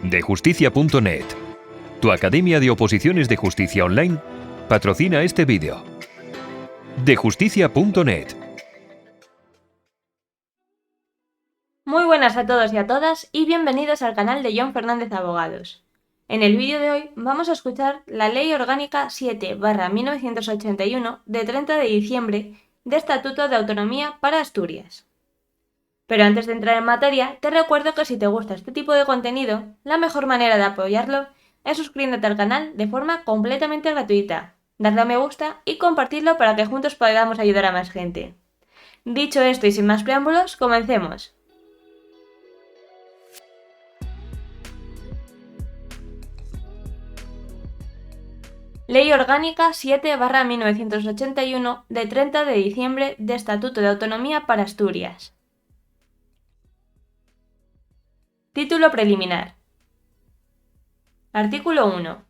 Dejusticia.net, tu academia de oposiciones de justicia online, patrocina este vídeo. Dejusticia.net. Muy buenas a todos y a todas y bienvenidos al canal de John Fernández Abogados. En el vídeo de hoy vamos a escuchar la Ley Orgánica 7/1981 de 30 de diciembre de Estatuto de Autonomía para Asturias. Pero antes de entrar en materia, te recuerdo que si te gusta este tipo de contenido, la mejor manera de apoyarlo es suscribiéndote al canal de forma completamente gratuita, darle a me gusta y compartirlo para que juntos podamos ayudar a más gente. Dicho esto y sin más preámbulos, comencemos. Ley Orgánica 7/1981 de 30 de diciembre de Estatuto de Autonomía para Asturias. Título preliminar. Artículo 1.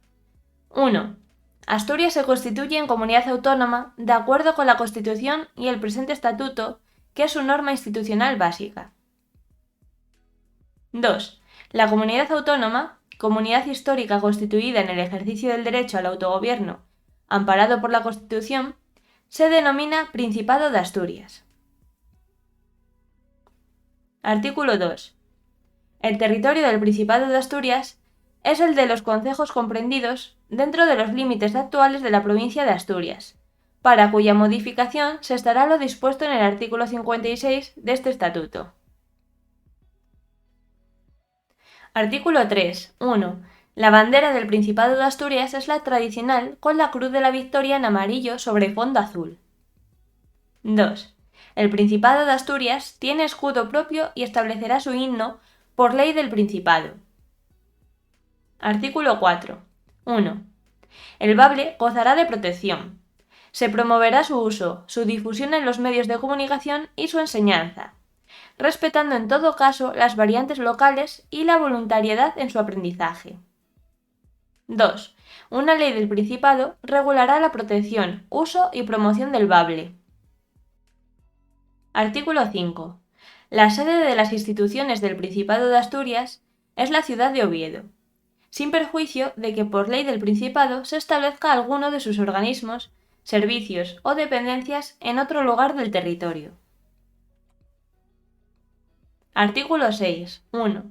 1. Asturias se constituye en comunidad autónoma de acuerdo con la Constitución y el presente Estatuto, que es su norma institucional básica. 2. La comunidad autónoma, comunidad histórica constituida en el ejercicio del derecho al autogobierno, amparado por la Constitución, se denomina Principado de Asturias. Artículo 2. El territorio del Principado de Asturias es el de los concejos comprendidos dentro de los límites actuales de la provincia de Asturias, para cuya modificación se estará lo dispuesto en el artículo 56 de este estatuto. Artículo 3. 1. La bandera del Principado de Asturias es la tradicional con la Cruz de la Victoria en amarillo sobre fondo azul. 2. El Principado de Asturias tiene escudo propio y establecerá su himno por ley del Principado. Artículo 4. 1. El bable gozará de protección. Se promoverá su uso, su difusión en los medios de comunicación y su enseñanza, respetando en todo caso las variantes locales y la voluntariedad en su aprendizaje. 2. Una ley del Principado regulará la protección, uso y promoción del bable. Artículo 5. La sede de las instituciones del Principado de Asturias es la ciudad de Oviedo, sin perjuicio de que por ley del Principado se establezca alguno de sus organismos, servicios o dependencias en otro lugar del territorio. Artículo 6. 1.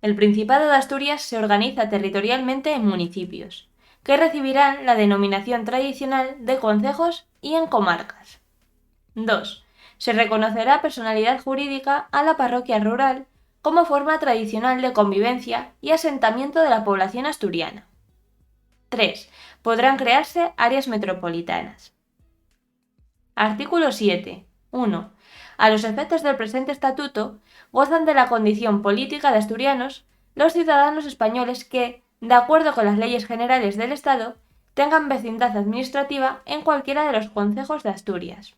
El Principado de Asturias se organiza territorialmente en municipios, que recibirán la denominación tradicional de concejos y en comarcas. 2. Se reconocerá personalidad jurídica a la parroquia rural como forma tradicional de convivencia y asentamiento de la población asturiana. 3. Podrán crearse áreas metropolitanas. Artículo 7. 1. A los efectos del presente estatuto, gozan de la condición política de asturianos los ciudadanos españoles que, de acuerdo con las leyes generales del Estado, tengan vecindad administrativa en cualquiera de los concejos de Asturias.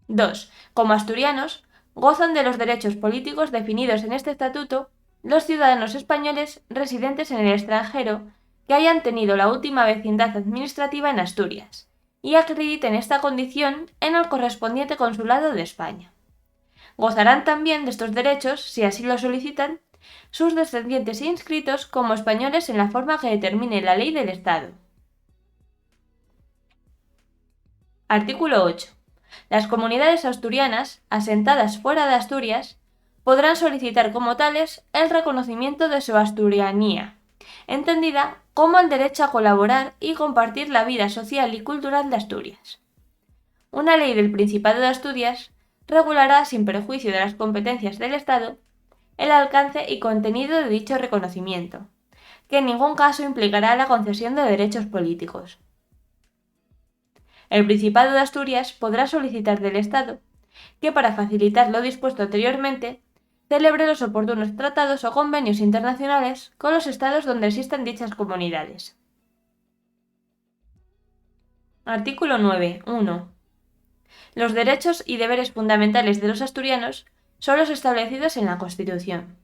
2. Como asturianos, gozan de los derechos políticos definidos en este estatuto los ciudadanos españoles residentes en el extranjero que hayan tenido la última vecindad administrativa en Asturias y acrediten esta condición en el correspondiente consulado de España. Gozarán también de estos derechos, si así lo solicitan, sus descendientes inscritos como españoles en la forma que determine la ley del Estado. Artículo 8. Las comunidades asturianas, asentadas fuera de Asturias, podrán solicitar como tales el reconocimiento de su asturianía, entendida como el derecho a colaborar y compartir la vida social y cultural de Asturias. Una ley del Principado de Asturias regulará, sin perjuicio de las competencias del Estado, el alcance y contenido de dicho reconocimiento, que en ningún caso implicará la concesión de derechos políticos. El Principado de Asturias podrá solicitar del Estado que, para facilitar lo dispuesto anteriormente, celebre los oportunos tratados o convenios internacionales con los estados donde existan dichas comunidades. Artículo 9. 1. Los derechos y deberes fundamentales de los asturianos son los establecidos en la Constitución.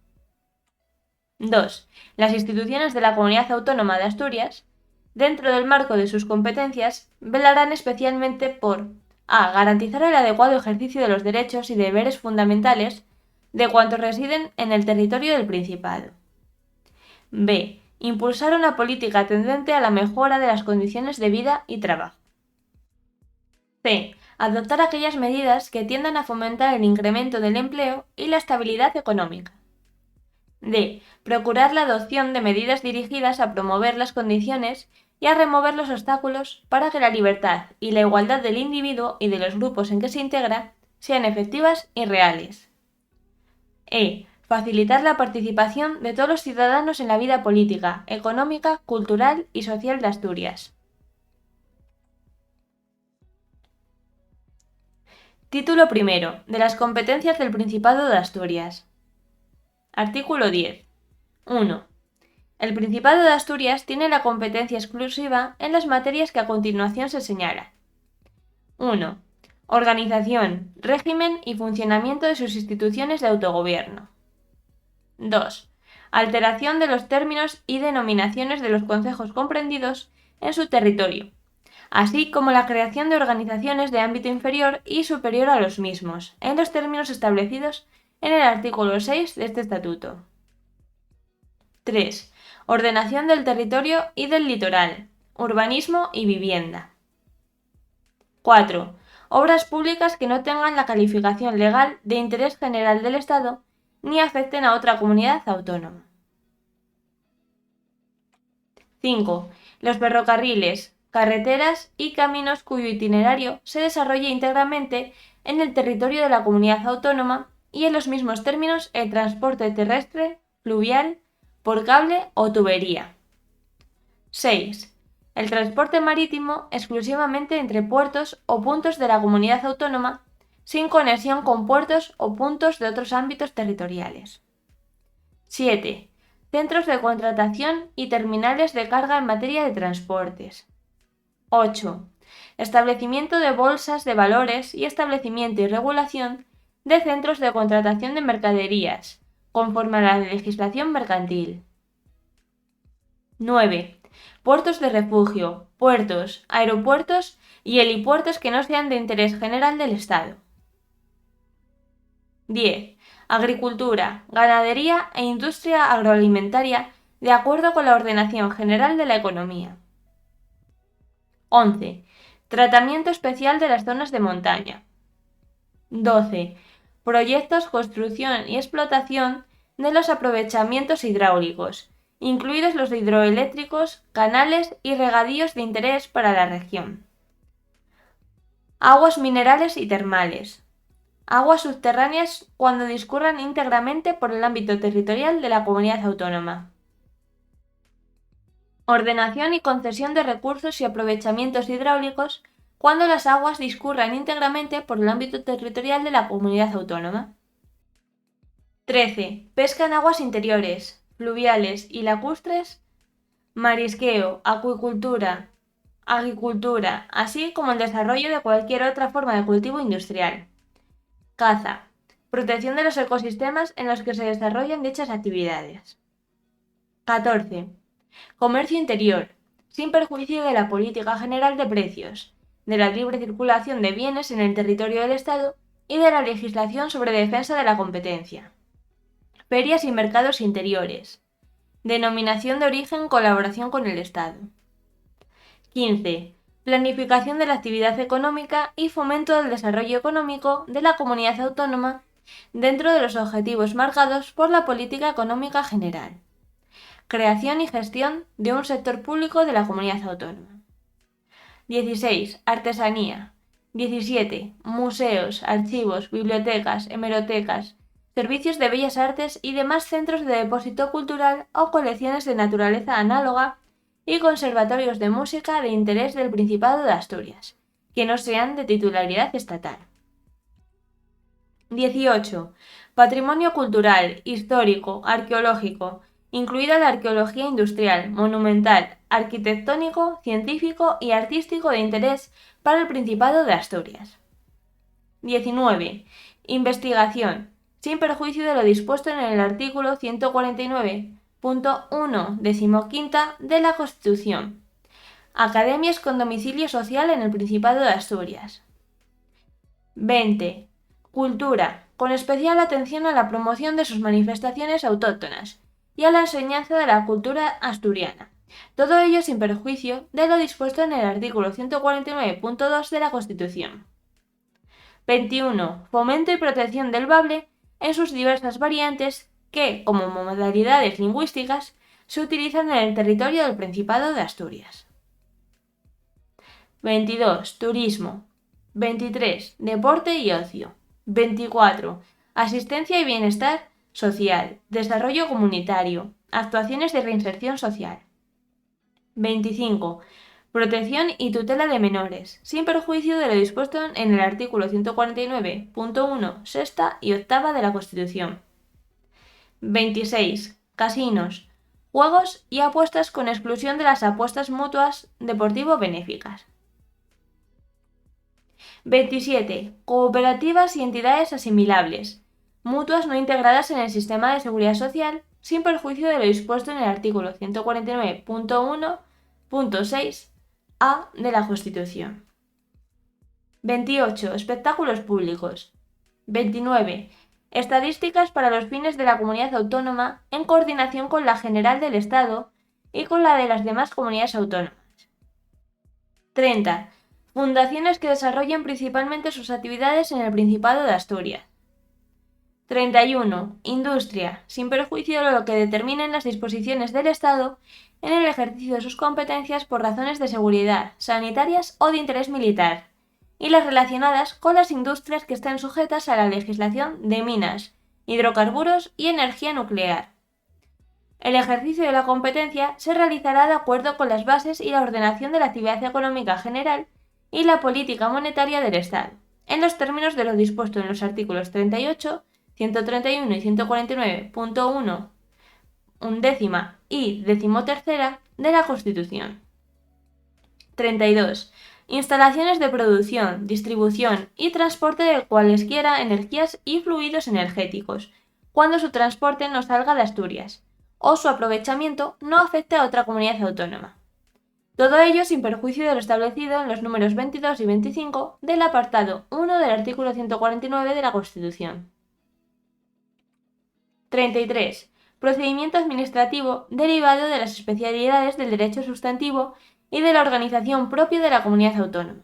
2. Las instituciones de la Comunidad Autónoma de Asturias, dentro del marco de sus competencias, velarán especialmente por a. Garantizar el adecuado ejercicio de los derechos y deberes fundamentales de cuantos residen en el territorio del Principado. B. Impulsar una política tendente a la mejora de las condiciones de vida y trabajo. C. Adoptar aquellas medidas que tiendan a fomentar el incremento del empleo y la estabilidad económica. D. Procurar la adopción de medidas dirigidas a promover las condiciones y a remover los obstáculos para que la libertad y la igualdad del individuo y de los grupos en que se integra sean efectivas y reales. E. Facilitar la participación de todos los ciudadanos en la vida política, económica, cultural y social de Asturias. Título primero. De las competencias del Principado de Asturias. Artículo 10. 1. El Principado de Asturias tiene la competencia exclusiva en las materias que a continuación se señalan. 1. Organización, régimen y funcionamiento de sus instituciones de autogobierno. 2. Alteración de los términos y denominaciones de los concejos comprendidos en su territorio, así como la creación de organizaciones de ámbito inferior y superior a los mismos, en los términos establecidos en el artículo 6 de este estatuto. 3. Ordenación del territorio y del litoral, urbanismo y vivienda. 4. Obras públicas que no tengan la calificación legal de interés general del Estado ni afecten a otra comunidad autónoma. 5. Los ferrocarriles, carreteras y caminos cuyo itinerario se desarrolle íntegramente en el territorio de la comunidad autónoma y en los mismos términos el transporte terrestre, fluvial, por cable o tubería. 6. El transporte marítimo exclusivamente entre puertos o puntos de la comunidad autónoma sin conexión con puertos o puntos de otros ámbitos territoriales. 7. Centros de contratación y terminales de carga en materia de transportes. 8. Establecimiento de bolsas de valores y establecimiento y regulación de centros de contratación de mercaderías, conforme a la legislación mercantil. 9. Puertos de refugio, puertos, aeropuertos y helipuertos que no sean de interés general del Estado. 10. Agricultura, ganadería e industria agroalimentaria de acuerdo con la ordenación general de la economía. 11. Tratamiento especial de las zonas de montaña. 12. Proyectos, construcción y explotación de los aprovechamientos hidráulicos, incluidos los hidroeléctricos, canales y regadíos de interés para la región. Aguas minerales y termales. Aguas subterráneas cuando discurran íntegramente por el ámbito territorial de la comunidad autónoma. Ordenación y concesión de recursos y aprovechamientos hidráulicos cuando las aguas discurran íntegramente por el ámbito territorial de la comunidad autónoma. 13. Pesca en aguas interiores, fluviales y lacustres, marisqueo, acuicultura, agricultura, así como el desarrollo de cualquier otra forma de cultivo industrial. Caza, protección de los ecosistemas en los que se desarrollan dichas actividades. 14. Comercio interior, sin perjuicio de la política general de precios, de la libre circulación de bienes en el territorio del Estado y de la legislación sobre defensa de la competencia. Ferias y mercados interiores. Denominación de origen, colaboración con el Estado. 15. Planificación de la actividad económica y fomento del desarrollo económico de la comunidad autónoma dentro de los objetivos marcados por la política económica general. Creación y gestión de un sector público de la comunidad autónoma. 16. Artesanía. 17. Museos, archivos, bibliotecas, hemerotecas, servicios de bellas artes y demás centros de depósito cultural o colecciones de naturaleza análoga y conservatorios de música de interés del Principado de Asturias, que no sean de titularidad estatal. 18. Patrimonio cultural, histórico, arqueológico, incluida la arqueología industrial, monumental, arquitectónico, científico y artístico de interés para el Principado de Asturias. 19. Investigación, sin perjuicio de lo dispuesto en el artículo 149.1 decimoquinta de la Constitución. Academias con domicilio social en el Principado de Asturias. 20. Cultura, con especial atención a la promoción de sus manifestaciones autóctonas y a la enseñanza de la cultura asturiana. Todo ello sin perjuicio de lo dispuesto en el artículo 149.2 de la Constitución. 21. Fomento y protección del bable en sus diversas variantes que, como modalidades lingüísticas, se utilizan en el territorio del Principado de Asturias. 22. Turismo. 23. Deporte y ocio. 24. Asistencia y bienestar social, desarrollo comunitario, actuaciones de reinserción social. 25. Protección y tutela de menores, sin perjuicio de lo dispuesto en el artículo 149.1, sexta y octava de la Constitución. 26. Casinos, juegos y apuestas con exclusión de las apuestas mutuas deportivo-benéficas. 27. Cooperativas y entidades asimilables, mutuas no integradas en el sistema de seguridad social, sin perjuicio de lo dispuesto en el artículo 149.1.6a de la Constitución. 28. Espectáculos públicos. 29. Estadísticas para los fines de la comunidad autónoma en coordinación con la general del Estado y con la de las demás comunidades autónomas. 30. Fundaciones que desarrollen principalmente sus actividades en el Principado de Asturias. 31. Industria, sin perjuicio de lo que determinen las disposiciones del Estado en el ejercicio de sus competencias por razones de seguridad, sanitarias o de interés militar, y las relacionadas con las industrias que estén sujetas a la legislación de minas, hidrocarburos y energía nuclear. El ejercicio de la competencia se realizará de acuerdo con las bases y la ordenación de la actividad económica general y la política monetaria del Estado, en los términos de lo dispuesto en los artículos 38, 131 y 149.1, undécima y decimotercera de la Constitución. 32. Instalaciones de producción, distribución y transporte de cualesquiera energías y fluidos energéticos, cuando su transporte no salga de Asturias, o su aprovechamiento no afecte a otra comunidad autónoma. Todo ello sin perjuicio de lo establecido en los números 22 y 25 del apartado 1 del artículo 149 de la Constitución. 33. Procedimiento administrativo derivado de las especialidades del derecho sustantivo y de la organización propia de la comunidad autónoma.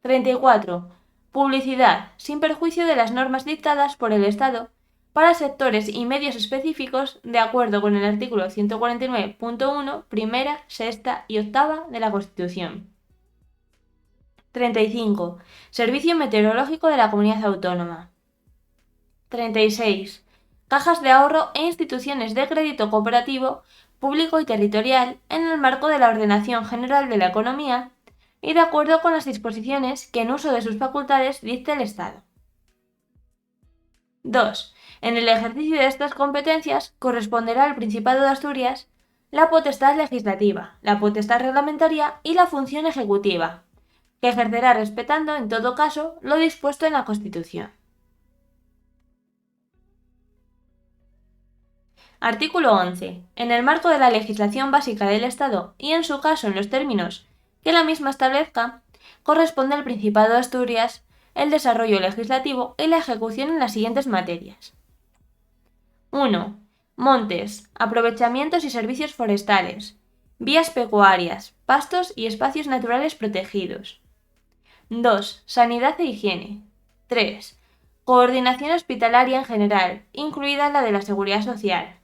34. Publicidad, sin perjuicio de las normas dictadas por el Estado para sectores y medios específicos de acuerdo con el artículo 149.1, primera, sexta y octava de la Constitución. 35. Servicio meteorológico de la comunidad autónoma. 36. Cajas de ahorro e instituciones de crédito cooperativo, público y territorial en el marco de la ordenación general de la economía y de acuerdo con las disposiciones que en uso de sus facultades dicte el Estado. 2. En el ejercicio de estas competencias corresponderá al Principado de Asturias la potestad legislativa, la potestad reglamentaria y la función ejecutiva, que ejercerá respetando en todo caso lo dispuesto en la Constitución. Artículo 11. En el marco de la legislación básica del Estado y en su caso en los términos que la misma establezca, corresponde al Principado de Asturias el desarrollo legislativo y la ejecución en las siguientes materias. 1. Montes, aprovechamientos y servicios forestales, vías pecuarias, pastos y espacios naturales protegidos. 2. Sanidad e higiene. 3. Coordinación hospitalaria en general, incluida la de la seguridad social.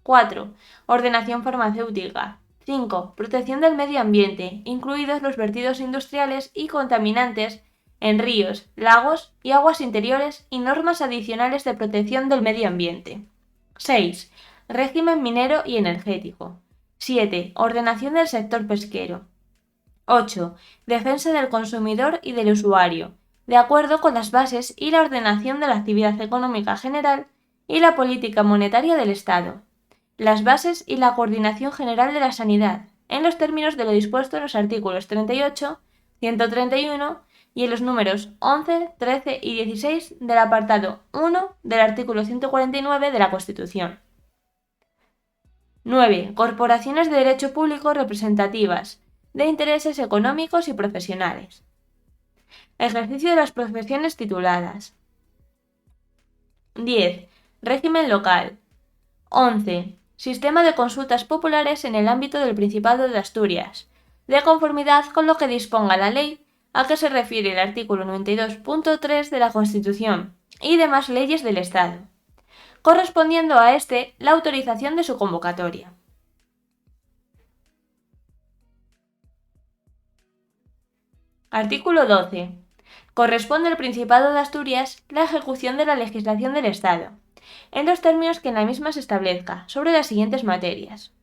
4. Ordenación farmacéutica. 5. Protección del medio ambiente, incluidos los vertidos industriales y contaminantes en ríos, lagos y aguas interiores y normas adicionales de protección del medio ambiente. 6. Régimen minero y energético. 7. Ordenación del sector pesquero. 8. Defensa del consumidor y del usuario, de acuerdo con las bases y la ordenación de la actividad económica general y la política monetaria del Estado, las bases y la coordinación general de la sanidad, en los términos de lo dispuesto en los artículos 38, 131 y en los números 11, 13 y 16 del apartado 1 del artículo 149 de la Constitución. 9. Corporaciones de derecho público representativas, de intereses económicos y profesionales. Ejercicio de las profesiones tituladas. 10. Régimen local. 11. Sistema de consultas populares en el ámbito del Principado de Asturias, de conformidad con lo que disponga la ley a que se refiere el artículo 92.3 de la Constitución y demás leyes del Estado, correspondiendo a este la autorización de su convocatoria. Artículo 12. Corresponde al Principado de Asturias la ejecución de la legislación del Estado, en los términos que en la misma se establezca, sobre las siguientes materias.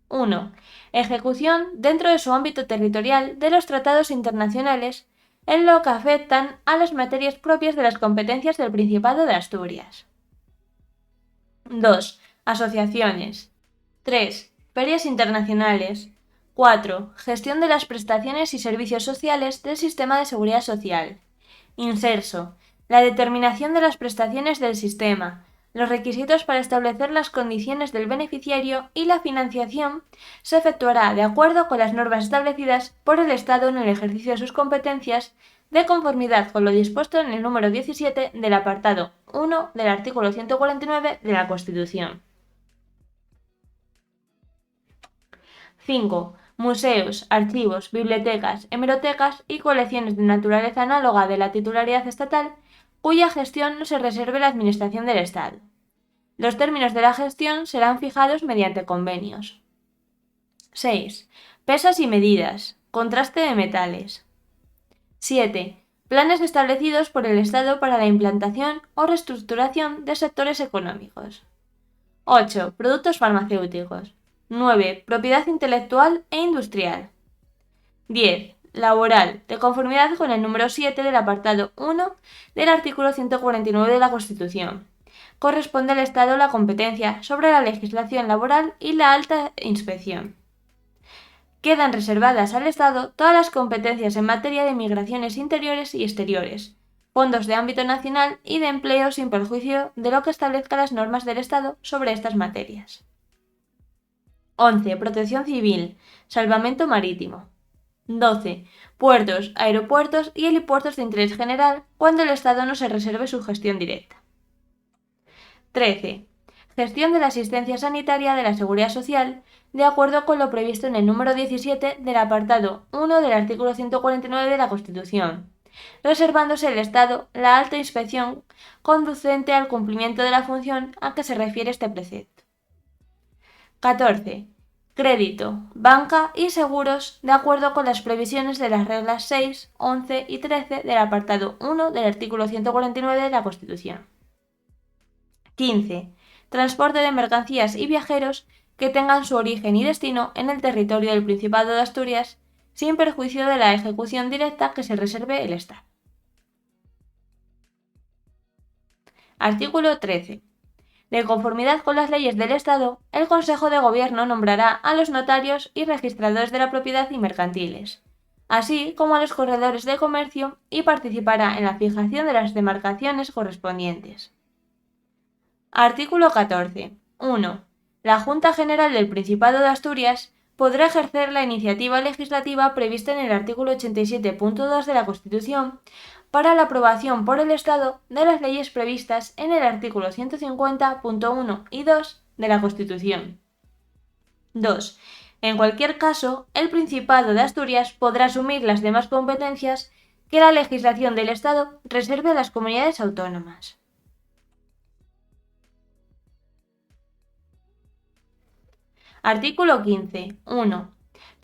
1. Ejecución dentro de su ámbito territorial de los tratados internacionales en lo que afectan a las materias propias de las competencias del Principado de Asturias. 2. Asociaciones. 3. Ferias internacionales. 4. Gestión de las prestaciones y servicios sociales del sistema de seguridad social. Inserso. La determinación de las prestaciones del sistema, los requisitos para establecer las condiciones del beneficiario y la financiación se efectuará de acuerdo con las normas establecidas por el Estado en el ejercicio de sus competencias, de conformidad con lo dispuesto en el número 17 del apartado 1 del artículo 149 de la Constitución. 5. Museos, archivos, bibliotecas, hemerotecas y colecciones de naturaleza análoga de la titularidad estatal, cuya gestión no se reserve la Administración del Estado. Los términos de la gestión serán fijados mediante convenios. 6. Pesas y medidas. Contraste de metales. 7. Planes establecidos por el Estado para la implantación o reestructuración de sectores económicos. 8. Productos farmacéuticos. 9. Propiedad intelectual e industrial. 10. Laboral, de conformidad con el número 7 del apartado 1 del artículo 149 de la Constitución. Corresponde al Estado la competencia sobre la legislación laboral y la alta inspección. Quedan reservadas al Estado todas las competencias en materia de migraciones interiores y exteriores, fondos de ámbito nacional y de empleo sin perjuicio de lo que establezcan las normas del Estado sobre estas materias. 11. Protección civil, salvamento marítimo. 12. Puertos, aeropuertos y helipuertos de interés general cuando el Estado no se reserve su gestión directa. 13. Gestión de la asistencia sanitaria de la Seguridad Social de acuerdo con lo previsto en el número 17 del apartado 1 del artículo 149 de la Constitución, reservándose el Estado la alta inspección conducente al cumplimiento de la función a que se refiere este precepto. 14. Crédito, banca y seguros de acuerdo con las previsiones de las reglas 6, 11 y 13 del apartado 1 del artículo 149 de la Constitución. 15. Transporte de mercancías y viajeros que tengan su origen y destino en el territorio del Principado de Asturias, sin perjuicio de la ejecución directa que se reserve el Estado. Artículo 13. De conformidad con las leyes del Estado, el Consejo de Gobierno nombrará a los notarios y registradores de la propiedad y mercantiles, así como a los corredores de comercio, y participará en la fijación de las demarcaciones correspondientes. Artículo 14. 1. La Junta General del Principado de Asturias podrá ejercer la iniciativa legislativa prevista en el artículo 87.2 de la Constitución para la aprobación por el Estado de las leyes previstas en el artículo 150.1 y 2 de la Constitución. 2. En cualquier caso, el Principado de Asturias podrá asumir las demás competencias que la legislación del Estado reserve a las comunidades autónomas. Artículo 15. 1.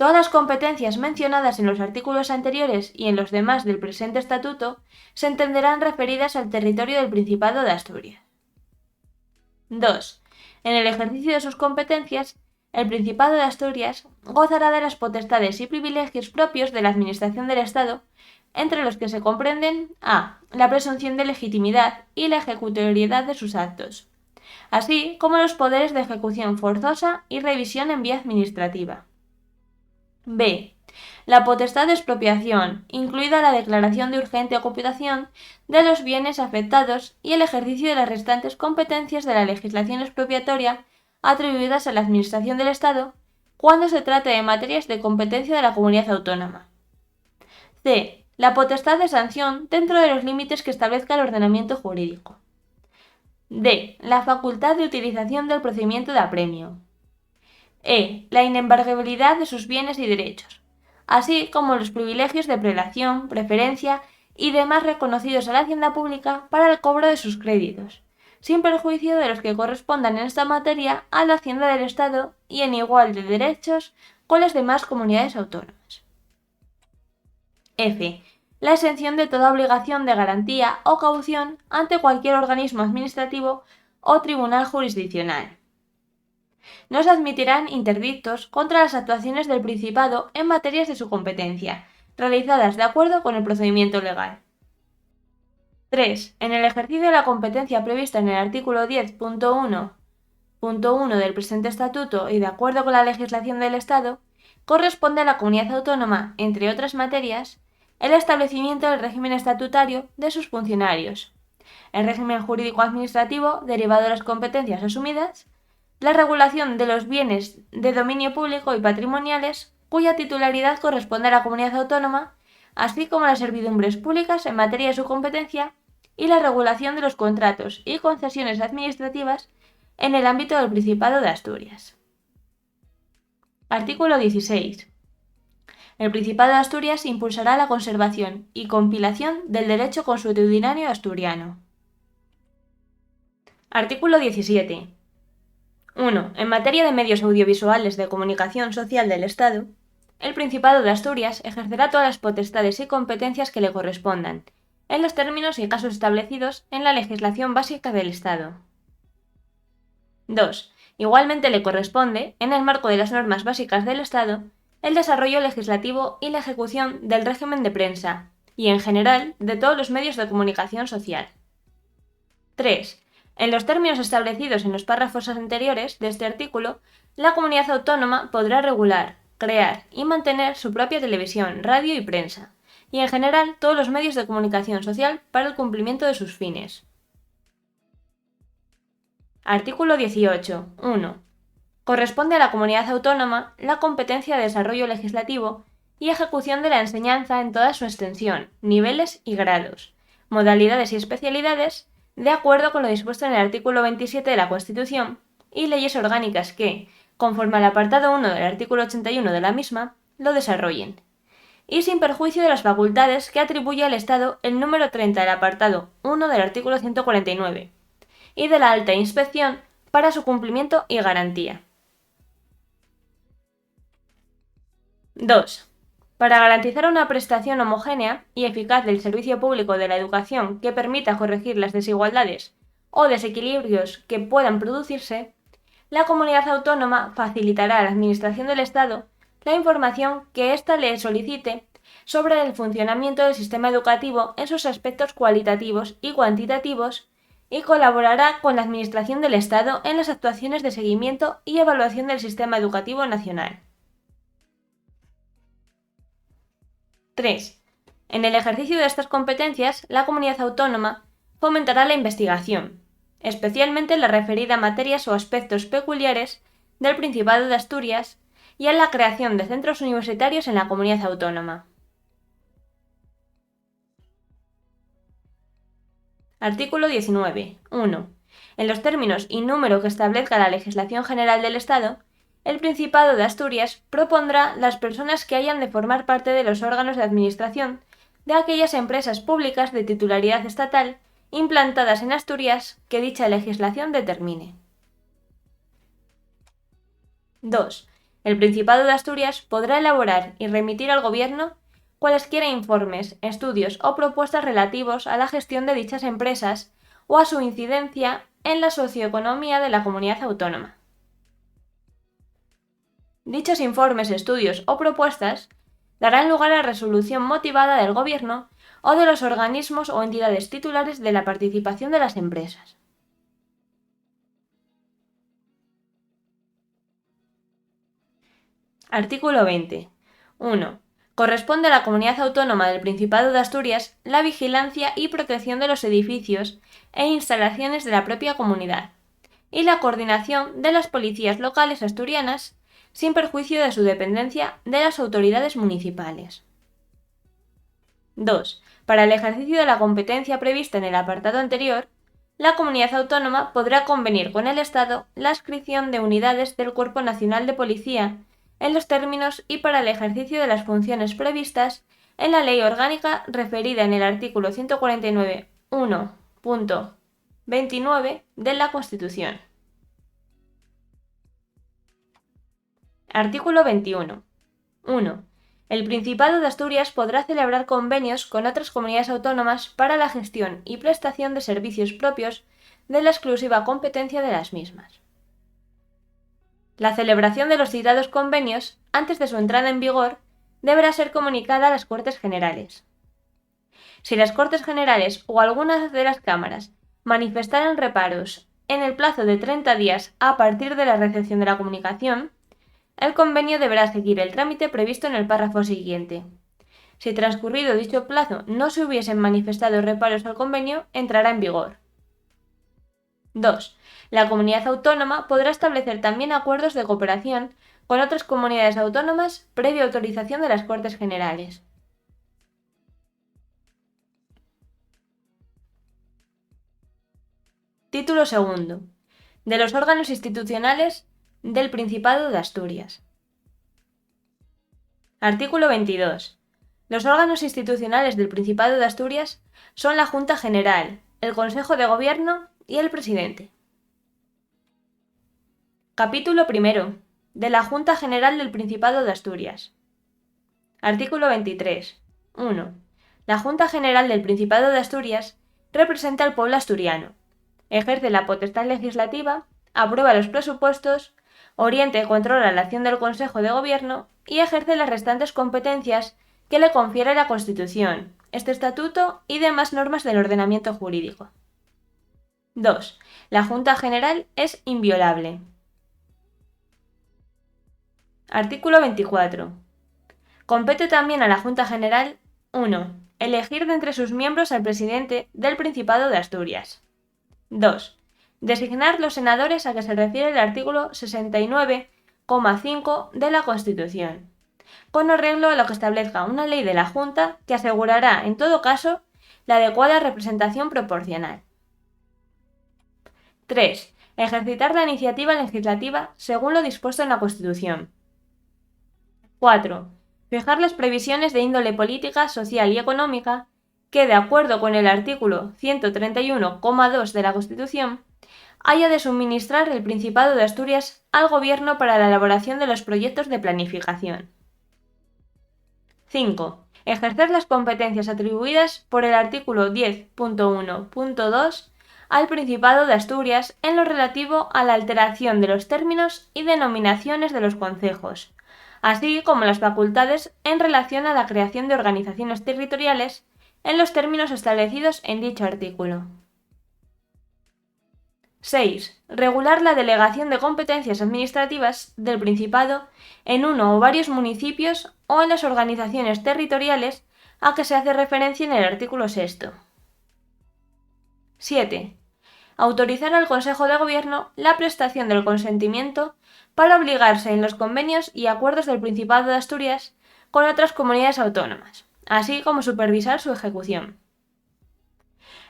Todas las competencias mencionadas en los artículos anteriores y en los demás del presente estatuto se entenderán referidas al territorio del Principado de Asturias. 2. En el ejercicio de sus competencias, el Principado de Asturias gozará de las potestades y privilegios propios de la Administración del Estado, entre los que se comprenden a. La presunción de legitimidad y la ejecutoriedad de sus actos, así como los poderes de ejecución forzosa y revisión en vía administrativa. B. La potestad de expropiación, incluida la declaración de urgente ocupación de los bienes afectados y el ejercicio de las restantes competencias de la legislación expropiatoria atribuidas a la Administración del Estado cuando se trate de materias de competencia de la comunidad autónoma. C. La potestad de sanción dentro de los límites que establezca el ordenamiento jurídico. D. La facultad de utilización del procedimiento de apremio. E. La inembargabilidad de sus bienes y derechos, así como los privilegios de prelación, preferencia y demás reconocidos a la hacienda pública para el cobro de sus créditos, sin perjuicio de los que correspondan en esta materia a la hacienda del Estado y en igual de derechos con las demás comunidades autónomas. F. La exención de toda obligación de garantía o caución ante cualquier organismo administrativo o tribunal jurisdiccional. No se admitirán interdictos contra las actuaciones del Principado en materias de su competencia, realizadas de acuerdo con el procedimiento legal. 3. En el ejercicio de la competencia prevista en el artículo 10.1.1 del presente estatuto y de acuerdo con la legislación del Estado, corresponde a la comunidad autónoma, entre otras materias, el establecimiento del régimen estatutario de sus funcionarios, el régimen jurídico-administrativo derivado de las competencias asumidas, la regulación de los bienes de dominio público y patrimoniales cuya titularidad corresponde a la comunidad autónoma, así como las servidumbres públicas en materia de su competencia y la regulación de los contratos y concesiones administrativas en el ámbito del Principado de Asturias. Artículo 16. El Principado de Asturias impulsará la conservación y compilación del derecho consuetudinario asturiano. Artículo 17. 1. En materia de medios audiovisuales de comunicación social del Estado, el Principado de Asturias ejercerá todas las potestades y competencias que le correspondan, en los términos y casos establecidos en la legislación básica del Estado. 2. Igualmente le corresponde, en el marco de las normas básicas del Estado, el desarrollo legislativo y la ejecución del régimen de prensa, y en general de todos los medios de comunicación social. 3. En los términos establecidos en los párrafos anteriores de este artículo, la comunidad autónoma podrá regular, crear y mantener su propia televisión, radio y prensa, y en general todos los medios de comunicación social para el cumplimiento de sus fines. Artículo 18. 1. Corresponde a la comunidad autónoma la competencia de desarrollo legislativo y ejecución de la enseñanza en toda su extensión, niveles y grados, modalidades y especialidades, de acuerdo con lo dispuesto en el artículo 27 de la Constitución y leyes orgánicas que, conforme al apartado 1 del artículo 81 de la misma, lo desarrollen, y sin perjuicio de las facultades que atribuye al Estado el número 30 del apartado 1 del artículo 149, y de la alta inspección para su cumplimiento y garantía. 2. Para garantizar una prestación homogénea y eficaz del servicio público de la educación que permita corregir las desigualdades o desequilibrios que puedan producirse, la comunidad autónoma facilitará a la Administración del Estado la información que ésta le solicite sobre el funcionamiento del sistema educativo en sus aspectos cualitativos y cuantitativos y colaborará con la Administración del Estado en las actuaciones de seguimiento y evaluación del sistema educativo nacional. 3. En el ejercicio de estas competencias, la comunidad autónoma fomentará la investigación, especialmente en la referida a materias o aspectos peculiares del Principado de Asturias y en la creación de centros universitarios en la comunidad autónoma. Artículo 19. 1. En los términos y número que establezca la legislación general del Estado, el Principado de Asturias propondrá las personas que hayan de formar parte de los órganos de administración de aquellas empresas públicas de titularidad estatal implantadas en Asturias que dicha legislación determine. 2. El Principado de Asturias podrá elaborar y remitir al Gobierno cualesquiera informes, estudios o propuestas relativos a la gestión de dichas empresas o a su incidencia en la socioeconomía de la comunidad autónoma. Dichos informes, estudios o propuestas darán lugar a resolución motivada del Gobierno o de los organismos o entidades titulares de la participación de las empresas. Artículo 20. 1. Corresponde a la Comunidad Autónoma del Principado de Asturias la vigilancia y protección de los edificios e instalaciones de la propia comunidad y la coordinación de las policías locales asturianas sin perjuicio de su dependencia de las autoridades municipales. 2. Para el ejercicio de la competencia prevista en el apartado anterior, la comunidad autónoma podrá convenir con el Estado la adscripción de unidades del Cuerpo Nacional de Policía en los términos y para el ejercicio de las funciones previstas en la Ley Orgánica referida en el artículo 149.1.29 de la Constitución. Artículo 21. 1. El Principado de Asturias podrá celebrar convenios con otras comunidades autónomas para la gestión y prestación de servicios propios de la exclusiva competencia de las mismas. La celebración de los citados convenios, antes de su entrada en vigor, deberá ser comunicada a las Cortes Generales. Si las Cortes Generales o alguna de las cámaras manifestaran reparos en el plazo de 30 días a partir de la recepción de la comunicación, el convenio deberá seguir el trámite previsto en el párrafo siguiente. Si transcurrido dicho plazo no se hubiesen manifestado reparos al convenio, entrará en vigor. 2. La comunidad autónoma podrá establecer también acuerdos de cooperación con otras comunidades autónomas previa autorización de las Cortes Generales. Título segundo. De los órganos institucionales del Principado de Asturias. Artículo 22. Los órganos institucionales del Principado de Asturias son la Junta General, el Consejo de Gobierno y el Presidente. Capítulo primero. De la Junta General del Principado de Asturias. Artículo 23. 1. La Junta General del Principado de Asturias representa al pueblo asturiano. Ejerce la potestad legislativa, aprueba los presupuestos, orienta y controla la acción del Consejo de Gobierno y ejerce las restantes competencias que le confiere la Constitución, este estatuto y demás normas del ordenamiento jurídico. 2. La Junta General es inviolable. Artículo 24. Compete también a la Junta General 1. Elegir de entre sus miembros al presidente del Principado de Asturias. 2. Designar los senadores a que se refiere el artículo 69,5 de la Constitución, con arreglo a lo que establezca una ley de la Junta que asegurará, en todo caso, la adecuada representación proporcional. 3. Ejercitar la iniciativa legislativa según lo dispuesto en la Constitución. 4. Fijar las previsiones de índole política, social y económica que, de acuerdo con el artículo 131,2 de la Constitución, haya de suministrar el Principado de Asturias al Gobierno para la elaboración de los proyectos de planificación. 5. Ejercer las competencias atribuidas por el artículo 10.1.2 al Principado de Asturias en lo relativo a la alteración de los términos y denominaciones de los concejos, así como las facultades en relación a la creación de organizaciones territoriales en los términos establecidos en dicho artículo. 6. Regular la delegación de competencias administrativas del Principado en uno o varios municipios o en las organizaciones territoriales a que se hace referencia en el artículo 6. 7. Autorizar al Consejo de Gobierno la prestación del consentimiento para obligarse en los convenios y acuerdos del Principado de Asturias con otras comunidades autónomas, así como supervisar su ejecución.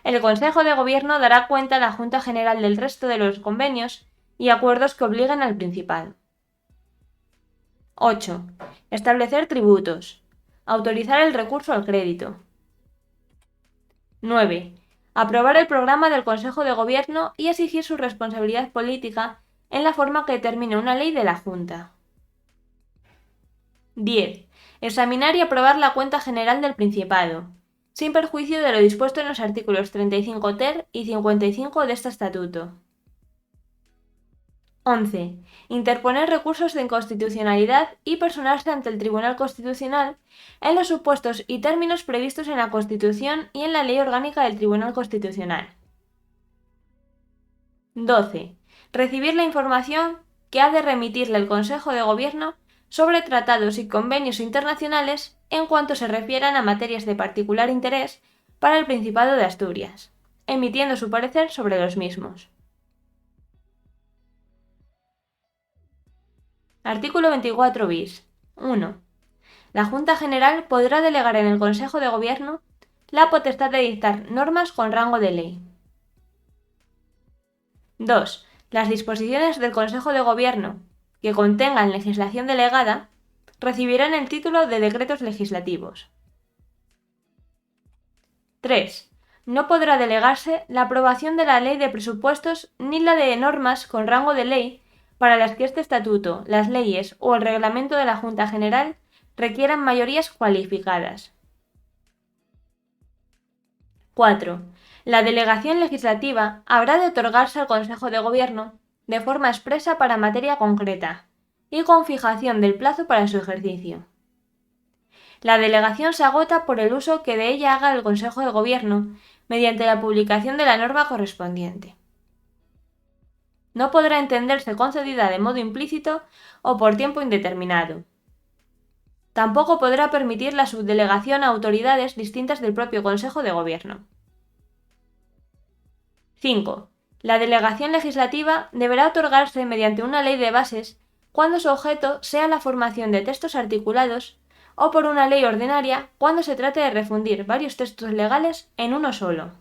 El Consejo de Gobierno dará cuenta a la Junta General del resto de los convenios y acuerdos que obliguen al Principado. 8. Establecer tributos. Autorizar el recurso al crédito. 9. Aprobar el programa del Consejo de Gobierno y exigir su responsabilidad política en la forma que determine una ley de la Junta. 10. Examinar y aprobar la cuenta general del Principado, sin perjuicio de lo dispuesto en los artículos 35 ter y 55 de este estatuto. 11. Interponer recursos de inconstitucionalidad y personarse ante el Tribunal Constitucional en los supuestos y términos previstos en la Constitución y en la Ley Orgánica del Tribunal Constitucional. 12. Recibir la información que ha de remitirle el Consejo de Gobierno sobre tratados y convenios internacionales en cuanto se refieran a materias de particular interés para el Principado de Asturias, emitiendo su parecer sobre los mismos. Artículo 24 bis. 1. La Junta General podrá delegar en el Consejo de Gobierno la potestad de dictar normas con rango de ley. 2. Las disposiciones del Consejo de Gobierno que contengan legislación delegada recibirán el título de decretos legislativos. 3. No podrá delegarse la aprobación de la Ley de Presupuestos ni la de normas con rango de ley para las que este estatuto, las leyes o el reglamento de la Junta General requieran mayorías cualificadas. 4. La delegación legislativa habrá de otorgarse al Consejo de Gobierno de forma expresa para materia concreta y con fijación del plazo para su ejercicio. La delegación se agota por el uso que de ella haga el Consejo de Gobierno mediante la publicación de la norma correspondiente. No podrá entenderse concedida de modo implícito o por tiempo indeterminado. Tampoco podrá permitir la subdelegación a autoridades distintas del propio Consejo de Gobierno. 5. La delegación legislativa deberá otorgarse mediante una ley de bases cuando su objeto sea la formación de textos articulados o por una ley ordinaria cuando se trate de refundir varios textos legales en uno solo.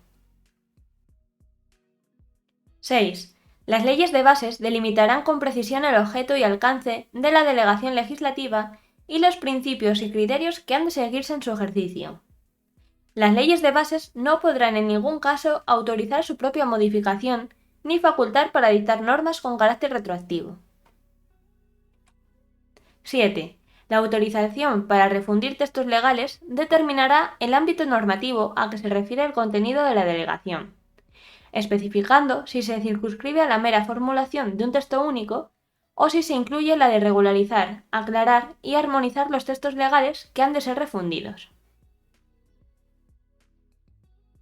6. Las leyes de bases delimitarán con precisión el objeto y alcance de la delegación legislativa y los principios y criterios que han de seguirse en su ejercicio. Las leyes de bases no podrán en ningún caso autorizar su propia modificación ni facultar para dictar normas con carácter retroactivo. 7. La autorización para refundir textos legales determinará el ámbito normativo a que se refiere el contenido de la delegación, especificando si se circunscribe a la mera formulación de un texto único o si se incluye la de regularizar, aclarar y armonizar los textos legales que han de ser refundidos.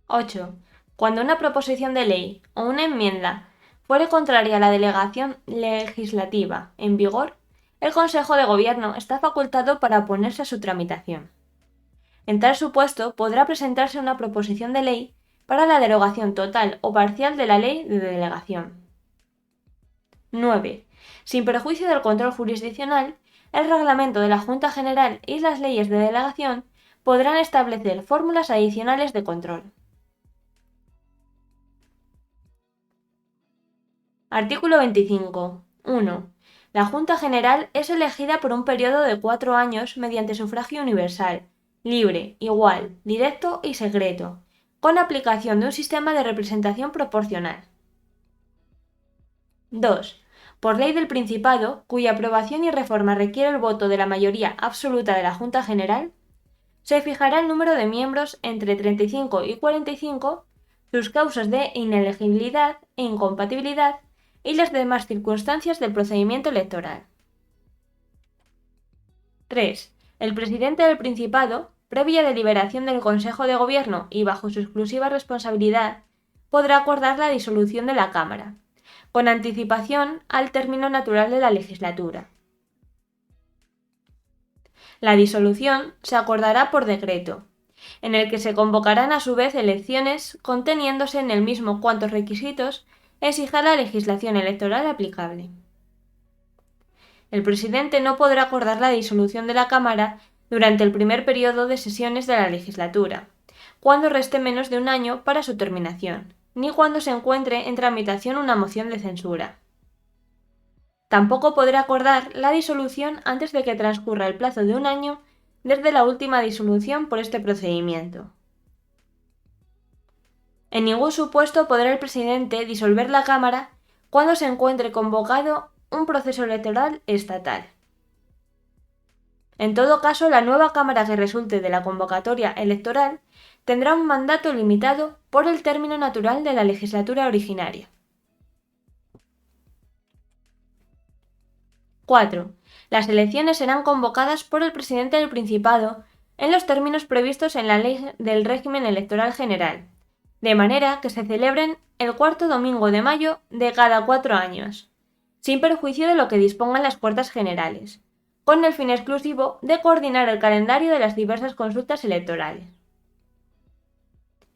8. Cuando una proposición de ley o una enmienda fuere contraria a la delegación legislativa en vigor, el Consejo de Gobierno está facultado para oponerse a su tramitación. En tal supuesto, podrá presentarse una proposición de ley para la derogación total o parcial de la ley de delegación. 9. Sin perjuicio del control jurisdiccional, el reglamento de la Junta General y las leyes de delegación podrán establecer fórmulas adicionales de control. Artículo 25. 1. La Junta General es elegida por un periodo de 4 años mediante sufragio universal, libre, igual, directo y secreto, con aplicación de un sistema de representación proporcional. 2. Por ley del Principado, cuya aprobación y reforma requiere el voto de la mayoría absoluta de la Junta General, se fijará el número de miembros entre 35 y 45, sus causas de inelegibilidad e incompatibilidad y las demás circunstancias del procedimiento electoral. 3. El presidente del Principado, previa deliberación del Consejo de Gobierno y bajo su exclusiva responsabilidad, podrá acordar la disolución de la Cámara, con anticipación al término natural de la legislatura. La disolución se acordará por decreto, en el que se convocarán a su vez elecciones conteniéndose en el mismo cuantos requisitos exija la legislación electoral aplicable. El presidente no podrá acordar la disolución de la Cámara durante el primer periodo de sesiones de la legislatura, cuando reste menos de un año para su terminación, ni cuando se encuentre en tramitación una moción de censura. Tampoco podrá acordar la disolución antes de que transcurra el plazo de un año desde la última disolución por este procedimiento. En ningún supuesto podrá el presidente disolver la Cámara cuando se encuentre convocado un proceso electoral estatal. En todo caso, la nueva Cámara que resulte de la convocatoria electoral tendrá un mandato limitado por el término natural de la legislatura originaria. 4. Las elecciones serán convocadas por el presidente del Principado en los términos previstos en la Ley del Régimen Electoral General, de manera que se celebren el cuarto domingo de mayo de cada 4 años, sin perjuicio de lo que dispongan las Cortes Generales, con el fin exclusivo de coordinar el calendario de las diversas consultas electorales.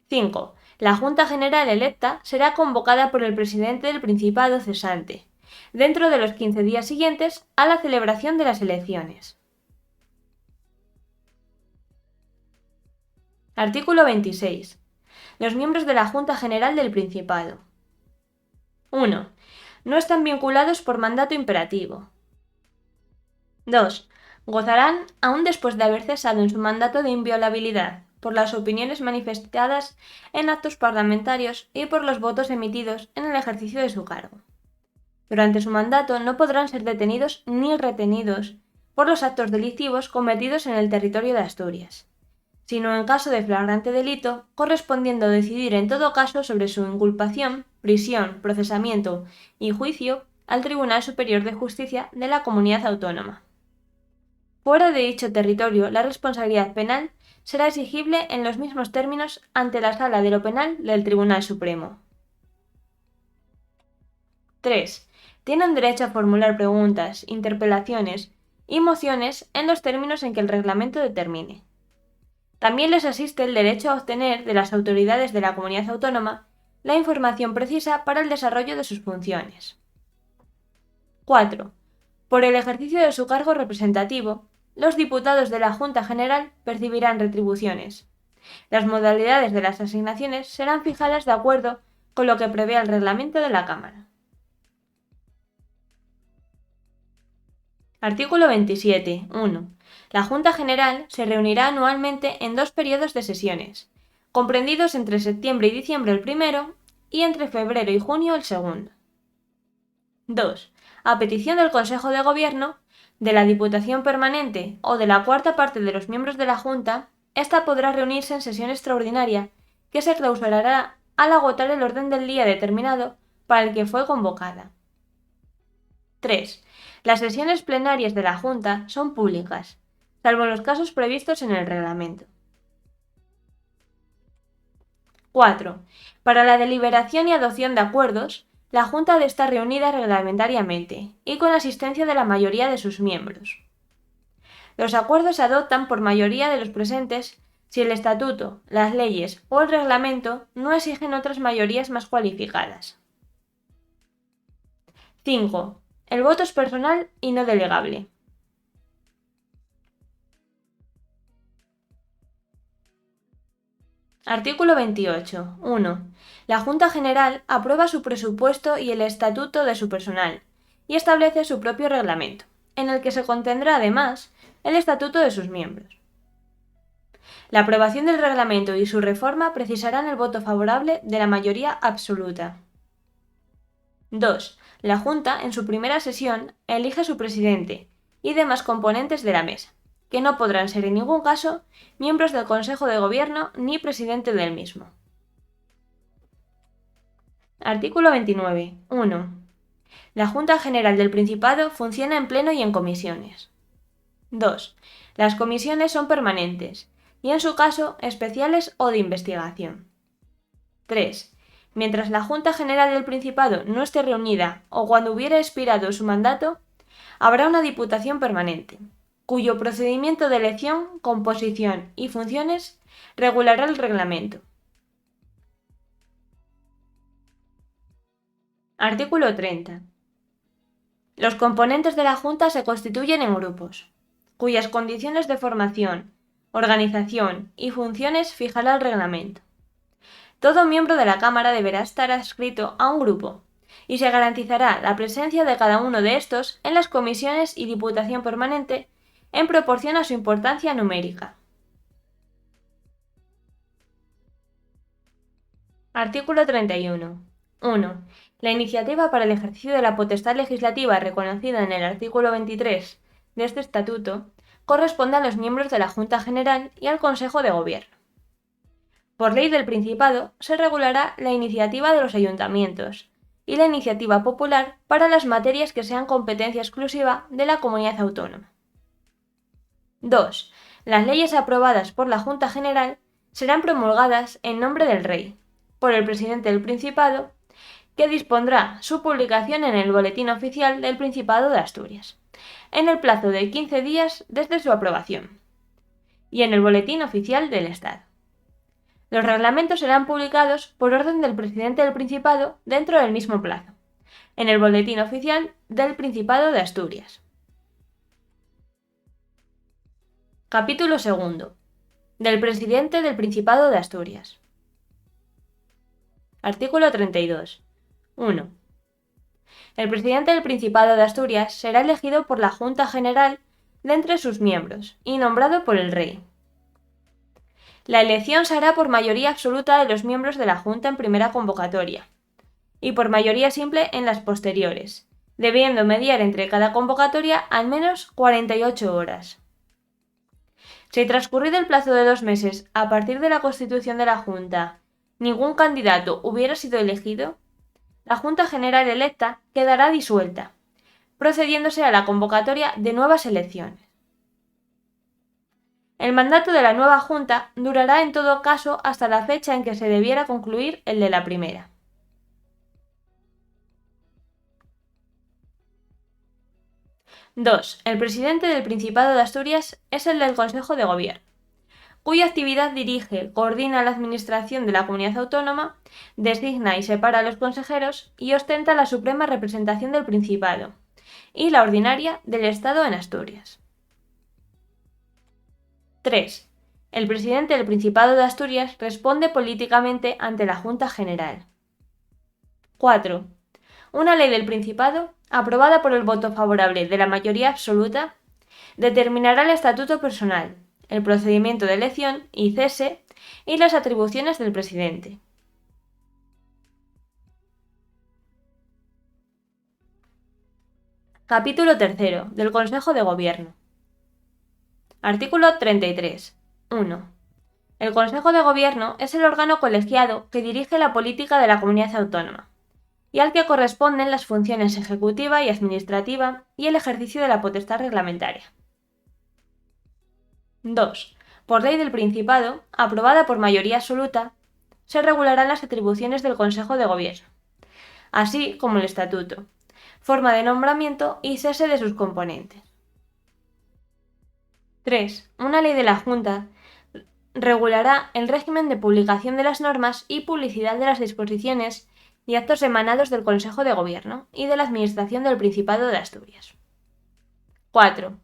5. La Junta General electa será convocada por el presidente del Principado cesante, dentro de los 15 días siguientes a la celebración de las elecciones. Artículo 26. Los miembros de la Junta General del Principado. 1. No están vinculados por mandato imperativo. 2. Gozarán, aún después de haber cesado en su mandato de inviolabilidad, por las opiniones manifestadas en actos parlamentarios y por los votos emitidos en el ejercicio de su cargo. Durante su mandato no podrán ser detenidos ni retenidos por los actos delictivos cometidos en el territorio de Asturias, sino en caso de flagrante delito, correspondiendo decidir en todo caso sobre su inculpación, prisión, procesamiento y juicio al Tribunal Superior de Justicia de la Comunidad Autónoma. Fuera de dicho territorio, la responsabilidad penal será exigible en los mismos términos ante la Sala de lo Penal del Tribunal Supremo. 3. Tienen derecho a formular preguntas, interpelaciones y mociones en los términos en que el reglamento determine. También les asiste el derecho a obtener de las autoridades de la comunidad autónoma la información precisa para el desarrollo de sus funciones. 4. Por el ejercicio de su cargo representativo, los diputados de la Junta General percibirán retribuciones. Las modalidades de las asignaciones serán fijadas de acuerdo con lo que prevé el reglamento de la Cámara. Artículo 27. 1. La Junta General se reunirá anualmente en 2 periodos de sesiones, comprendidos entre septiembre y diciembre el primero y entre febrero y junio el segundo. 2. A petición del Consejo de Gobierno, de la Diputación Permanente o de la cuarta parte de los miembros de la Junta, ésta podrá reunirse en sesión extraordinaria que se clausurará al agotar el orden del día determinado para el que fue convocada. 3. Las sesiones plenarias de la Junta son públicas, salvo en los casos previstos en el reglamento. 4. Para la deliberación y adopción de acuerdos, la Junta debe estar reunida reglamentariamente y con asistencia de la mayoría de sus miembros. Los acuerdos se adoptan por mayoría de los presentes si el estatuto, las leyes o el reglamento no exigen otras mayorías más cualificadas. 5. El voto es personal y no delegable. Artículo 28. 1. La Junta General aprueba su presupuesto y el estatuto de su personal, y establece su propio reglamento, en el que se contendrá además el estatuto de sus miembros. La aprobación del reglamento y su reforma precisarán el voto favorable de la mayoría absoluta. 2. La Junta, en su primera sesión, elige su presidente y demás componentes de la mesa, que no podrán ser en ningún caso miembros del Consejo de Gobierno ni presidente del mismo. Artículo 29. 1. La Junta General del Principado funciona en pleno y en comisiones. 2. Las comisiones son permanentes y, en su caso, especiales o de investigación. 3. Mientras la Junta General del Principado no esté reunida o cuando hubiera expirado su mandato, habrá una Diputación Permanente, cuyo procedimiento de elección, composición y funciones regulará el reglamento. Artículo 30. Los componentes de la Junta se constituyen en grupos, cuyas condiciones de formación, organización y funciones fijará el reglamento. Todo miembro de la Cámara deberá estar adscrito a un grupo, y se garantizará la presencia de cada uno de estos en las comisiones y Diputación Permanente en proporción a su importancia numérica. Artículo 31. 1. La iniciativa para el ejercicio de la potestad legislativa reconocida en el artículo 23 de este Estatuto corresponde a los miembros de la Junta General y al Consejo de Gobierno. Por ley del Principado se regulará la iniciativa de los ayuntamientos y la iniciativa popular para las materias que sean competencia exclusiva de la comunidad autónoma. 2. Las leyes aprobadas por la Junta General serán promulgadas en nombre del Rey, por el presidente del Principado, que dispondrá su publicación en el Boletín Oficial del Principado de Asturias, en el plazo de 15 días desde su aprobación, y en el Boletín Oficial del Estado. Los reglamentos serán publicados por orden del presidente del Principado dentro del mismo plazo, en el Boletín Oficial del Principado de Asturias. Capítulo 2. Del presidente del Principado de Asturias. Artículo 32. 1. El presidente del Principado de Asturias será elegido por la Junta General de entre sus miembros y nombrado por el rey. La elección se hará por mayoría absoluta de los miembros de la Junta en primera convocatoria y por mayoría simple en las posteriores, debiendo mediar entre cada convocatoria al menos 48 horas. Si transcurrido el plazo de 2 meses a partir de la constitución de la Junta, ningún candidato hubiera sido elegido, la Junta General electa quedará disuelta, procediéndose a la convocatoria de nuevas elecciones. El mandato de la nueva Junta durará en todo caso hasta la fecha en que se debiera concluir el de la primera. Dos. El presidente del Principado de Asturias es el del Consejo de Gobierno, cuya actividad dirige, coordina la administración de la comunidad autónoma, designa y separa a los consejeros y ostenta la suprema representación del Principado y la ordinaria del Estado en Asturias. 3. El presidente del Principado de Asturias responde políticamente ante la Junta General. 4. Una ley del Principado, aprobada por el voto favorable de la mayoría absoluta, determinará el estatuto personal, el procedimiento de elección y cese y las atribuciones del presidente. Capítulo 3 del Consejo de Gobierno. Artículo 33. 1. El Consejo de Gobierno es el órgano colegiado que dirige la política de la comunidad autónoma y al que corresponden las funciones ejecutiva y administrativa y el ejercicio de la potestad reglamentaria. 2. Por ley del Principado, aprobada por mayoría absoluta, se regularán las atribuciones del Consejo de Gobierno, así como el estatuto, forma de nombramiento y cese de sus componentes. 3. Una ley de la Junta regulará el régimen de publicación de las normas y publicidad de las disposiciones y actos emanados del Consejo de Gobierno y de la Administración del Principado de Asturias. 4.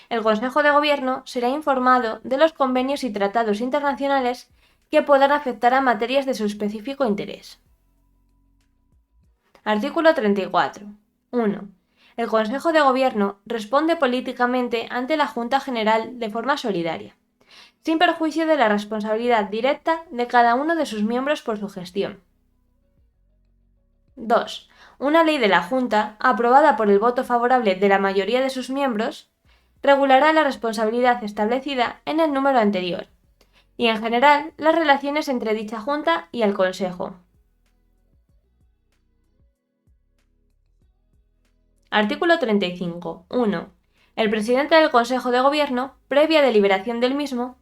El Consejo de Gobierno será informado de los convenios y tratados internacionales que puedan afectar a materias de su específico interés. Artículo 34. 1. El Consejo de Gobierno responde políticamente ante la Junta General de forma solidaria, sin perjuicio de la responsabilidad directa de cada uno de sus miembros por su gestión. 2. Una ley de la Junta, aprobada por el voto favorable de la mayoría de sus miembros, regulará la responsabilidad establecida en el número anterior, y en general las relaciones entre dicha Junta y el Consejo. Artículo 35. 1. El presidente del Consejo de Gobierno, previa deliberación del mismo,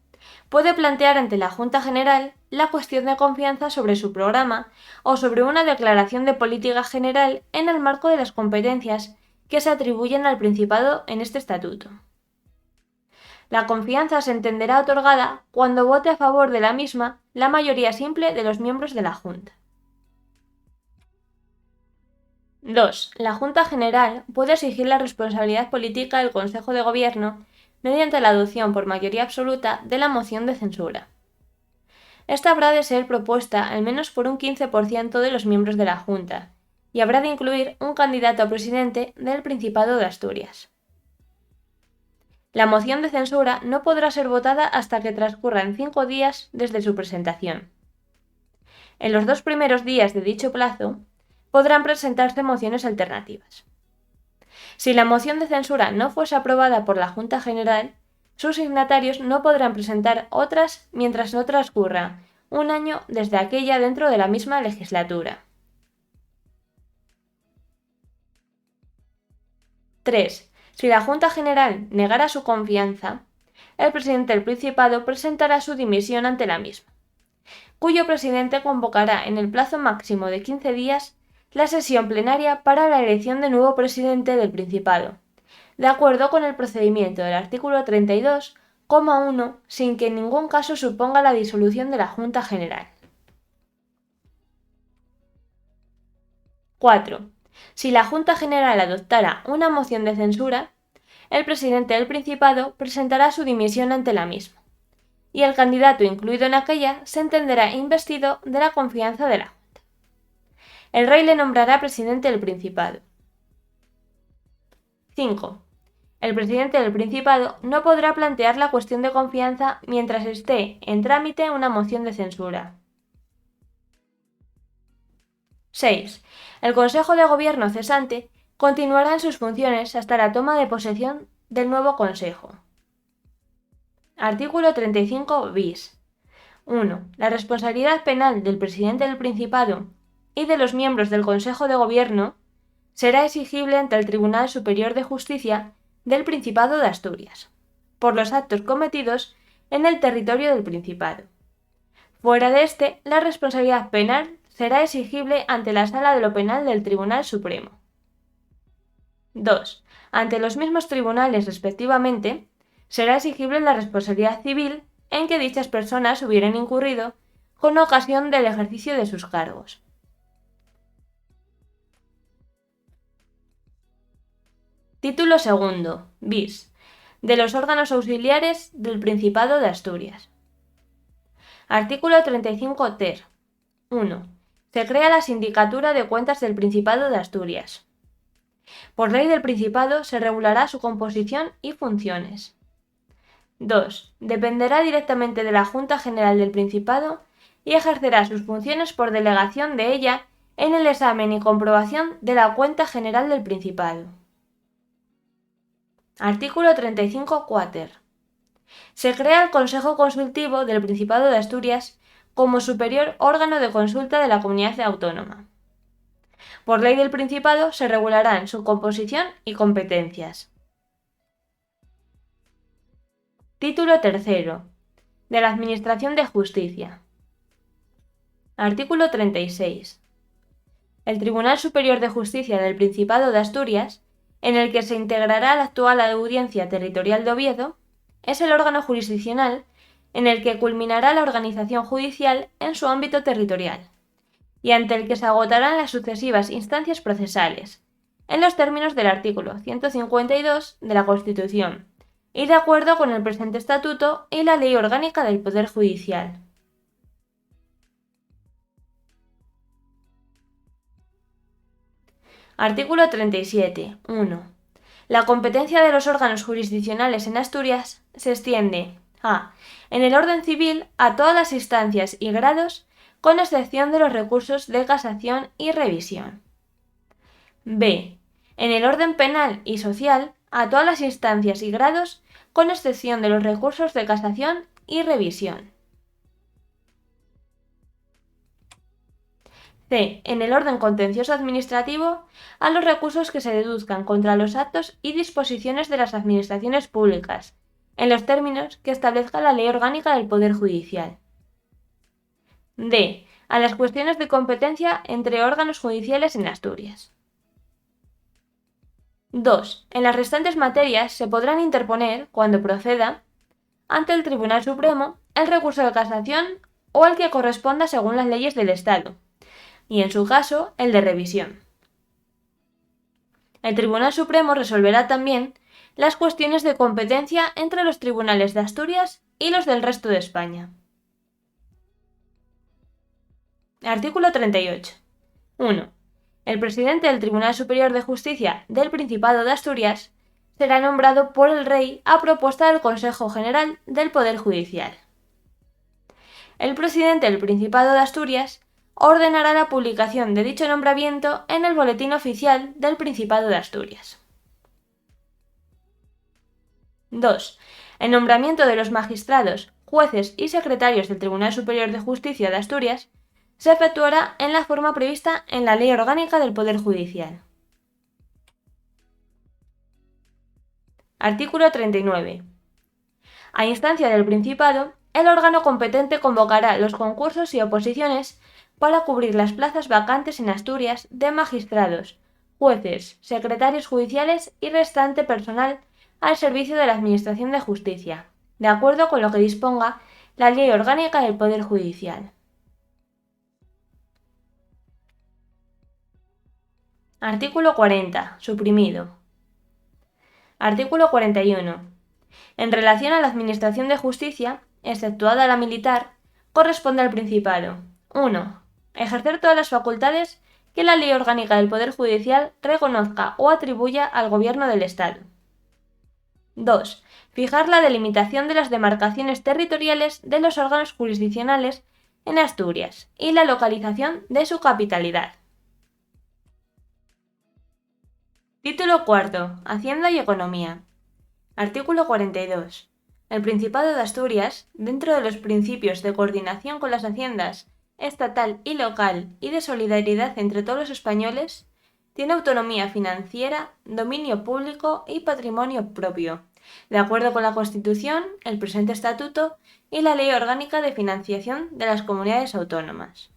puede plantear ante la Junta General la cuestión de confianza sobre su programa o sobre una declaración de política general en el marco de las competencias que se atribuyen al Principado en este estatuto. La confianza se entenderá otorgada cuando vote a favor de la misma la mayoría simple de los miembros de la Junta. 2. La Junta General puede exigir la responsabilidad política del Consejo de Gobierno mediante la adopción por mayoría absoluta de la moción de censura. Esta habrá de ser propuesta al menos por un 15% de los miembros de la Junta y habrá de incluir un candidato a presidente del Principado de Asturias. La moción de censura no podrá ser votada hasta que transcurran 5 días desde su presentación. En los 2 primeros días de dicho plazo, podrán presentarse mociones alternativas. Si la moción de censura no fuese aprobada por la Junta General, sus signatarios no podrán presentar otras mientras no transcurra un año desde aquella dentro de la misma legislatura. 3. Si la Junta General negara su confianza, el presidente del Principado presentará su dimisión ante la misma, cuyo presidente convocará en el plazo máximo de 15 días la sesión plenaria para la elección de nuevo presidente del Principado, de acuerdo con el procedimiento del artículo 32,1, sin que en ningún caso suponga la disolución de la Junta General. 4. Si la Junta General adoptara una moción de censura, el presidente del Principado presentará su dimisión ante la misma, y el candidato incluido en aquella se entenderá investido de la confianza de la Junta. El rey le nombrará presidente del Principado, 5. El presidente del Principado no podrá plantear la cuestión de confianza mientras esté en trámite una moción de censura. 6. El Consejo de Gobierno cesante continuará en sus funciones hasta la toma de posesión del nuevo Consejo. Artículo 35 bis. 1. La responsabilidad penal del presidente del Principado y de los miembros del Consejo de Gobierno será exigible ante el Tribunal Superior de Justicia del Principado de Asturias, por los actos cometidos en el territorio del Principado. Fuera de este, la responsabilidad penal será exigible ante la Sala de lo Penal del Tribunal Supremo. 2. Ante los mismos tribunales respectivamente, será exigible la responsabilidad civil en que dichas personas hubieran incurrido con ocasión del ejercicio de sus cargos. Título segundo, bis, de los órganos auxiliares del Principado de Asturias. Artículo 35 ter. 1. Se crea la Sindicatura de Cuentas del Principado de Asturias. Por ley del Principado se regulará su composición y funciones. 2. Dependerá directamente de la Junta General del Principado y ejercerá sus funciones por delegación de ella en el examen y comprobación de la Cuenta General del Principado. Artículo 35 quater. Se crea el Consejo Consultivo del Principado de Asturias como superior órgano de consulta de la comunidad autónoma. Por ley del Principado se regularán su composición y competencias. Título tercero. De la Administración de Justicia. Artículo 36. El Tribunal Superior de Justicia del Principado de Asturias, en el que se integrará la actual Audiencia Territorial de Oviedo, es el órgano jurisdiccional en el que culminará la organización judicial en su ámbito territorial, y ante el que se agotarán las sucesivas instancias procesales, en los términos del artículo 152 de la Constitución, y de acuerdo con el presente Estatuto y la Ley Orgánica del Poder Judicial. Artículo 37. 1. La competencia de los órganos jurisdiccionales en Asturias se extiende a. En el orden civil a todas las instancias y grados, con excepción de los recursos de casación y revisión. B. En el orden penal y social a todas las instancias y grados, con excepción de los recursos de casación y revisión. C. En el orden contencioso administrativo, a los recursos que se deduzcan contra los actos y disposiciones de las administraciones públicas, en los términos que establezca la Ley Orgánica del Poder Judicial. D. A las cuestiones de competencia entre órganos judiciales en Asturias. 2. En las restantes materias se podrán interponer, cuando proceda, ante el Tribunal Supremo, el recurso de casación o el que corresponda según las leyes del Estado, y en su caso, el de revisión. El Tribunal Supremo resolverá también las cuestiones de competencia entre los tribunales de Asturias y los del resto de España. Artículo 38. 1. El presidente del Tribunal Superior de Justicia del Principado de Asturias será nombrado por el Rey a propuesta del Consejo General del Poder Judicial. El presidente del Principado de Asturias ordenará la publicación de dicho nombramiento en el Boletín Oficial del Principado de Asturias. 2. El nombramiento de los magistrados, jueces y secretarios del Tribunal Superior de Justicia de Asturias se efectuará en la forma prevista en la Ley Orgánica del Poder Judicial. Artículo 39. A instancia del Principado, el órgano competente convocará los concursos y oposiciones para cubrir las plazas vacantes en Asturias de magistrados, jueces, secretarios judiciales y restante personal al servicio de la Administración de Justicia, de acuerdo con lo que disponga la Ley Orgánica del Poder Judicial. Artículo 40. Suprimido. Artículo 41. En relación a la Administración de Justicia, exceptuada la militar, corresponde al Principado: 1. Ejercer todas las facultades que la Ley Orgánica del Poder Judicial reconozca o atribuya al Gobierno del Estado. 2. Fijar la delimitación de las demarcaciones territoriales de los órganos jurisdiccionales en Asturias y la localización de su capitalidad. Título cuarto. Hacienda y Economía. Artículo 42. El Principado de Asturias, dentro de los principios de coordinación con las haciendas estatal y local y de solidaridad entre todos los españoles, tiene autonomía financiera, dominio público y patrimonio propio, de acuerdo con la Constitución, el presente Estatuto y la Ley Orgánica de Financiación de las Comunidades Autónomas.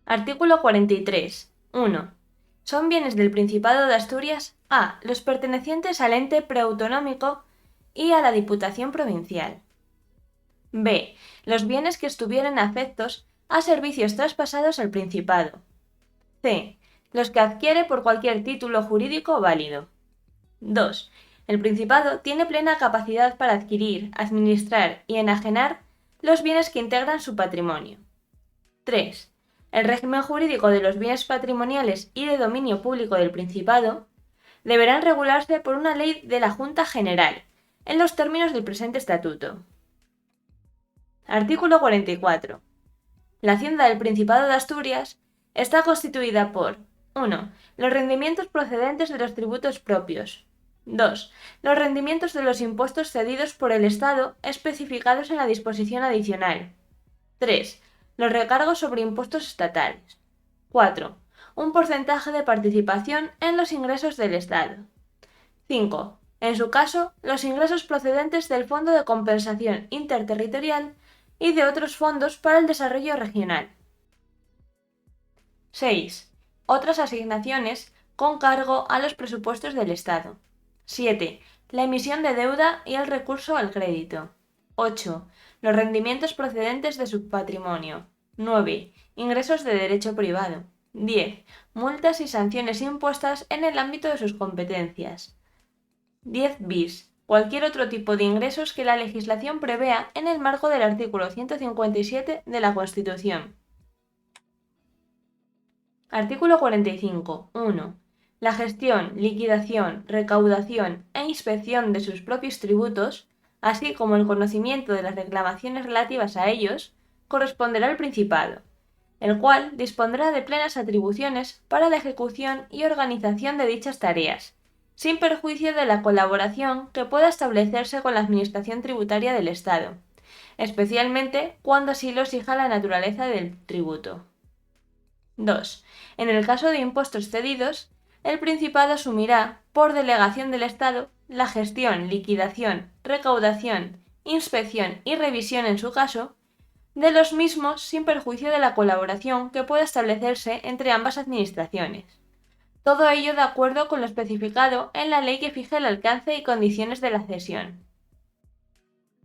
Artículo 43. 1. Son bienes del Principado de Asturias a. Los pertenecientes al ente preautonómico y a la Diputación Provincial. B. Los bienes que estuvieren afectos a servicios traspasados al Principado. C. Los que adquiere por cualquier título jurídico válido. 2. El Principado tiene plena capacidad para adquirir, administrar y enajenar los bienes que integran su patrimonio. 3. El régimen jurídico de los bienes patrimoniales y de dominio público del Principado deberán regularse por una ley de la Junta General, en los términos del presente Estatuto. Artículo 44. La Hacienda del Principado de Asturias está constituida por 1. Los rendimientos procedentes de los tributos propios. 2. Los rendimientos de los impuestos cedidos por el Estado especificados en la disposición adicional. 3. Los recargos sobre impuestos estatales. 4. Un porcentaje de participación en los ingresos del Estado. 5. En su caso, los ingresos procedentes del Fondo de Compensación Interterritorial y de otros fondos para el desarrollo regional. 6. Otras asignaciones con cargo a los presupuestos del Estado. 7. La emisión de deuda y el recurso al crédito. 8. Los rendimientos procedentes de su patrimonio. 9. Ingresos de derecho privado. 10. Multas y sanciones impuestas en el ámbito de sus competencias. 10 bis. Cualquier otro tipo de ingresos que la legislación prevea en el marco del artículo 157 de la Constitución. Artículo 45. 1. La gestión, liquidación, recaudación e inspección de sus propios tributos, así como el conocimiento de las reclamaciones relativas a ellos, corresponderá al Principado, el cual dispondrá de plenas atribuciones para la ejecución y organización de dichas tareas, sin perjuicio de la colaboración que pueda establecerse con la Administración tributaria del Estado, especialmente cuando así lo exija la naturaleza del tributo. 2. En el caso de impuestos cedidos, el Principado asumirá, por delegación del Estado, la gestión, liquidación, recaudación, inspección y revisión en su caso, de los mismos sin perjuicio de la colaboración que pueda establecerse entre ambas administraciones. Todo ello de acuerdo con lo especificado en la ley que fije el alcance y condiciones de la cesión.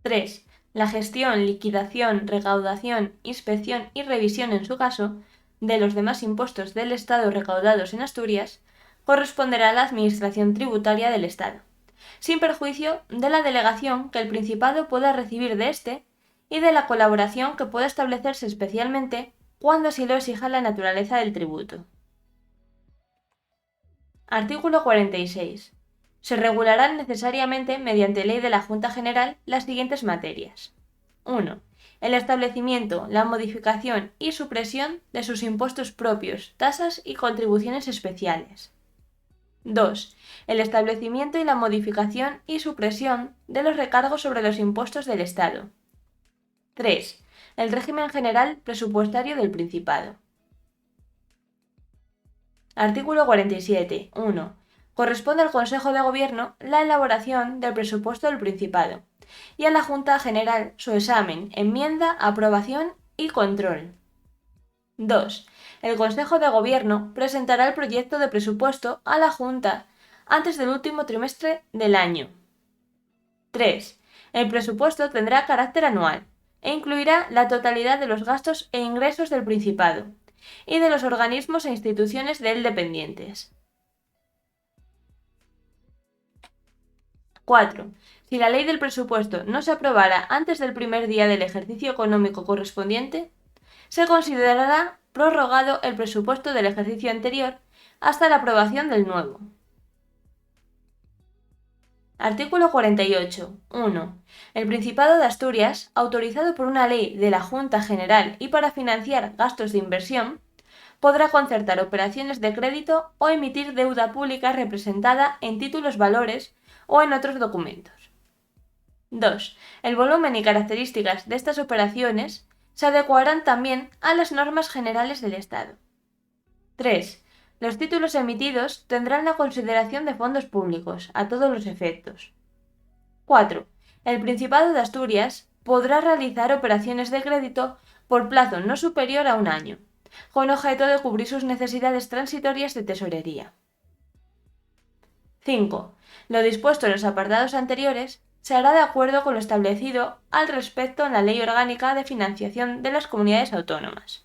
3. La gestión, liquidación, recaudación, inspección y revisión en su caso, de los demás impuestos del Estado recaudados en Asturias, corresponderá a la Administración tributaria del Estado, sin perjuicio de la delegación que el Principado pueda recibir de éste y de la colaboración que pueda establecerse especialmente cuando así lo exija la naturaleza del tributo. Artículo 46. Se regularán necesariamente mediante ley de la Junta General las siguientes materias. 1. El establecimiento, la modificación y supresión de sus impuestos propios, tasas y contribuciones especiales. 2. El establecimiento y la modificación y supresión de los recargos sobre los impuestos del Estado. 3. El régimen general presupuestario del Principado. Artículo 47. 1. Corresponde al Consejo de Gobierno la elaboración del presupuesto del Principado y a la Junta General su examen, enmienda, aprobación y control. 2. El Consejo de Gobierno presentará el proyecto de presupuesto a la Junta antes del último trimestre del año. 3. El presupuesto tendrá carácter anual e incluirá la totalidad de los gastos e ingresos del Principado y de los organismos e instituciones de él dependientes. 4. Si la ley del presupuesto no se aprobara antes del primer día del ejercicio económico correspondiente, se considerará prorrogado el presupuesto del ejercicio anterior hasta la aprobación del nuevo. Artículo 48. 1. El Principado de Asturias, autorizado por una ley de la Junta General y para financiar gastos de inversión, podrá concertar operaciones de crédito o emitir deuda pública representada en títulos valores o en otros documentos. 2. El volumen y características de estas operaciones se adecuarán también a las normas generales del Estado. 3. Los títulos emitidos tendrán la consideración de fondos públicos, a todos los efectos. 4. El Principado de Asturias podrá realizar operaciones de crédito por plazo no superior a un año, con objeto de cubrir sus necesidades transitorias de tesorería. 5. Lo dispuesto en los apartados anteriores se hará de acuerdo con lo establecido al respecto en la Ley Orgánica de Financiación de las Comunidades Autónomas.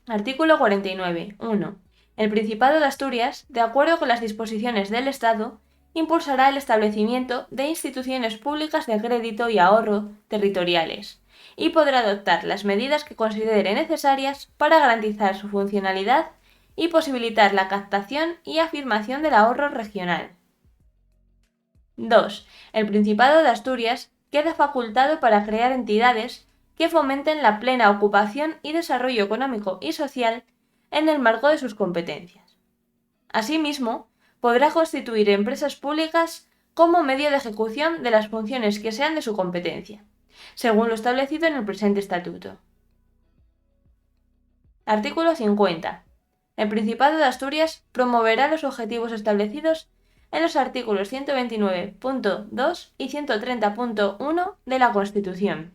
Artículo 49. 1. El Principado de Asturias, de acuerdo con las disposiciones del Estado, impulsará el establecimiento de instituciones públicas de crédito y ahorro territoriales y podrá adoptar las medidas que considere necesarias para garantizar su funcionalidad y posibilitar la captación y afirmación del ahorro regional. 2. El Principado de Asturias queda facultado para crear entidades que fomenten la plena ocupación y desarrollo económico y social en el marco de sus competencias. Asimismo, podrá constituir empresas públicas como medio de ejecución de las funciones que sean de su competencia, según lo establecido en el presente estatuto. Artículo 50. El Principado de Asturias promoverá los objetivos establecidos en los artículos 129.2 y 130.1 de la Constitución.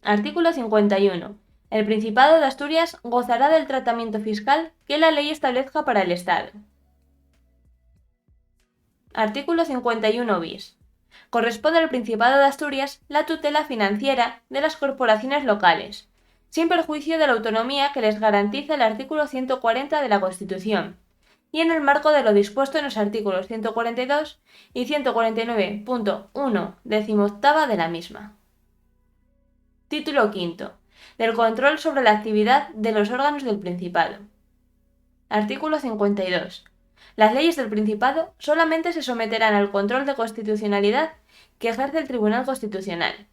Artículo 51. El Principado de Asturias gozará del tratamiento fiscal que la ley establezca para el Estado. Artículo 51 bis. Corresponde al Principado de Asturias la tutela financiera de las corporaciones locales, sin perjuicio de la autonomía que les garantiza el artículo 140 de la Constitución, y en el marco de lo dispuesto en los artículos 142 y 149.1 18ª de la misma. Título quinto. Del control sobre la actividad de los órganos del Principado. Artículo 52. Las leyes del Principado solamente se someterán al control de constitucionalidad que ejerce el Tribunal Constitucional.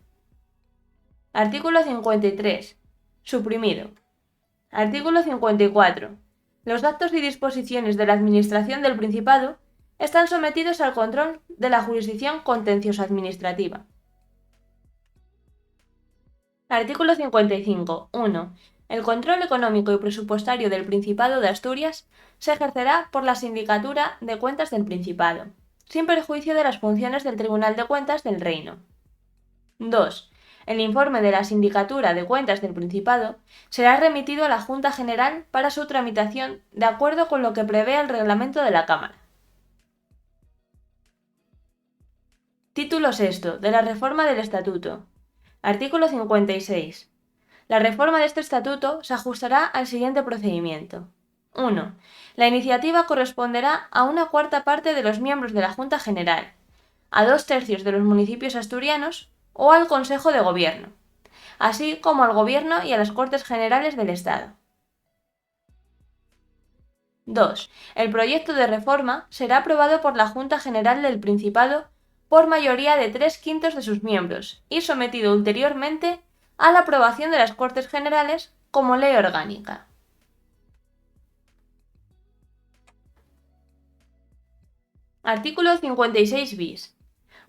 Artículo 53. Suprimido. Artículo 54. Los actos y disposiciones de la Administración del Principado están sometidos al control de la jurisdicción contencioso-administrativa. Artículo 55. 1. El control económico y presupuestario del Principado de Asturias se ejercerá por la Sindicatura de Cuentas del Principado, sin perjuicio de las funciones del Tribunal de Cuentas del Reino. 2. El informe de la Sindicatura de Cuentas del Principado será remitido a la Junta General para su tramitación de acuerdo con lo que prevé el reglamento de la Cámara. Título sexto de la reforma del Estatuto. Artículo 56. La reforma de este estatuto se ajustará al siguiente procedimiento. 1. La iniciativa corresponderá a una cuarta parte de los miembros de la Junta General, a 2/3 de los municipios asturianos o al Consejo de Gobierno, así como al Gobierno y a las Cortes Generales del Estado. 2. El proyecto de reforma será aprobado por la Junta General del Principado por mayoría de 3/5 de sus miembros y sometido ulteriormente a la aprobación de las Cortes Generales como ley orgánica. Artículo 56 bis.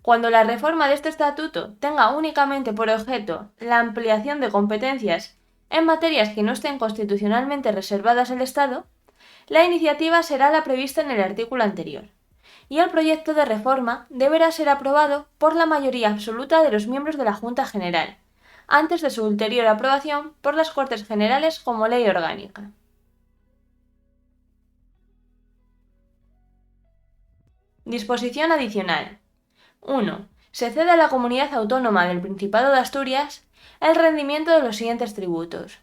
Cuando la reforma de este estatuto tenga únicamente por objeto la ampliación de competencias en materias que no estén constitucionalmente reservadas al Estado, la iniciativa será la prevista en el artículo anterior, y el proyecto de reforma deberá ser aprobado por la mayoría absoluta de los miembros de la Junta General, antes de su ulterior aprobación por las Cortes Generales como ley orgánica. Disposición adicional. 1. Se cede a la Comunidad Autónoma del Principado de Asturias el rendimiento de los siguientes tributos.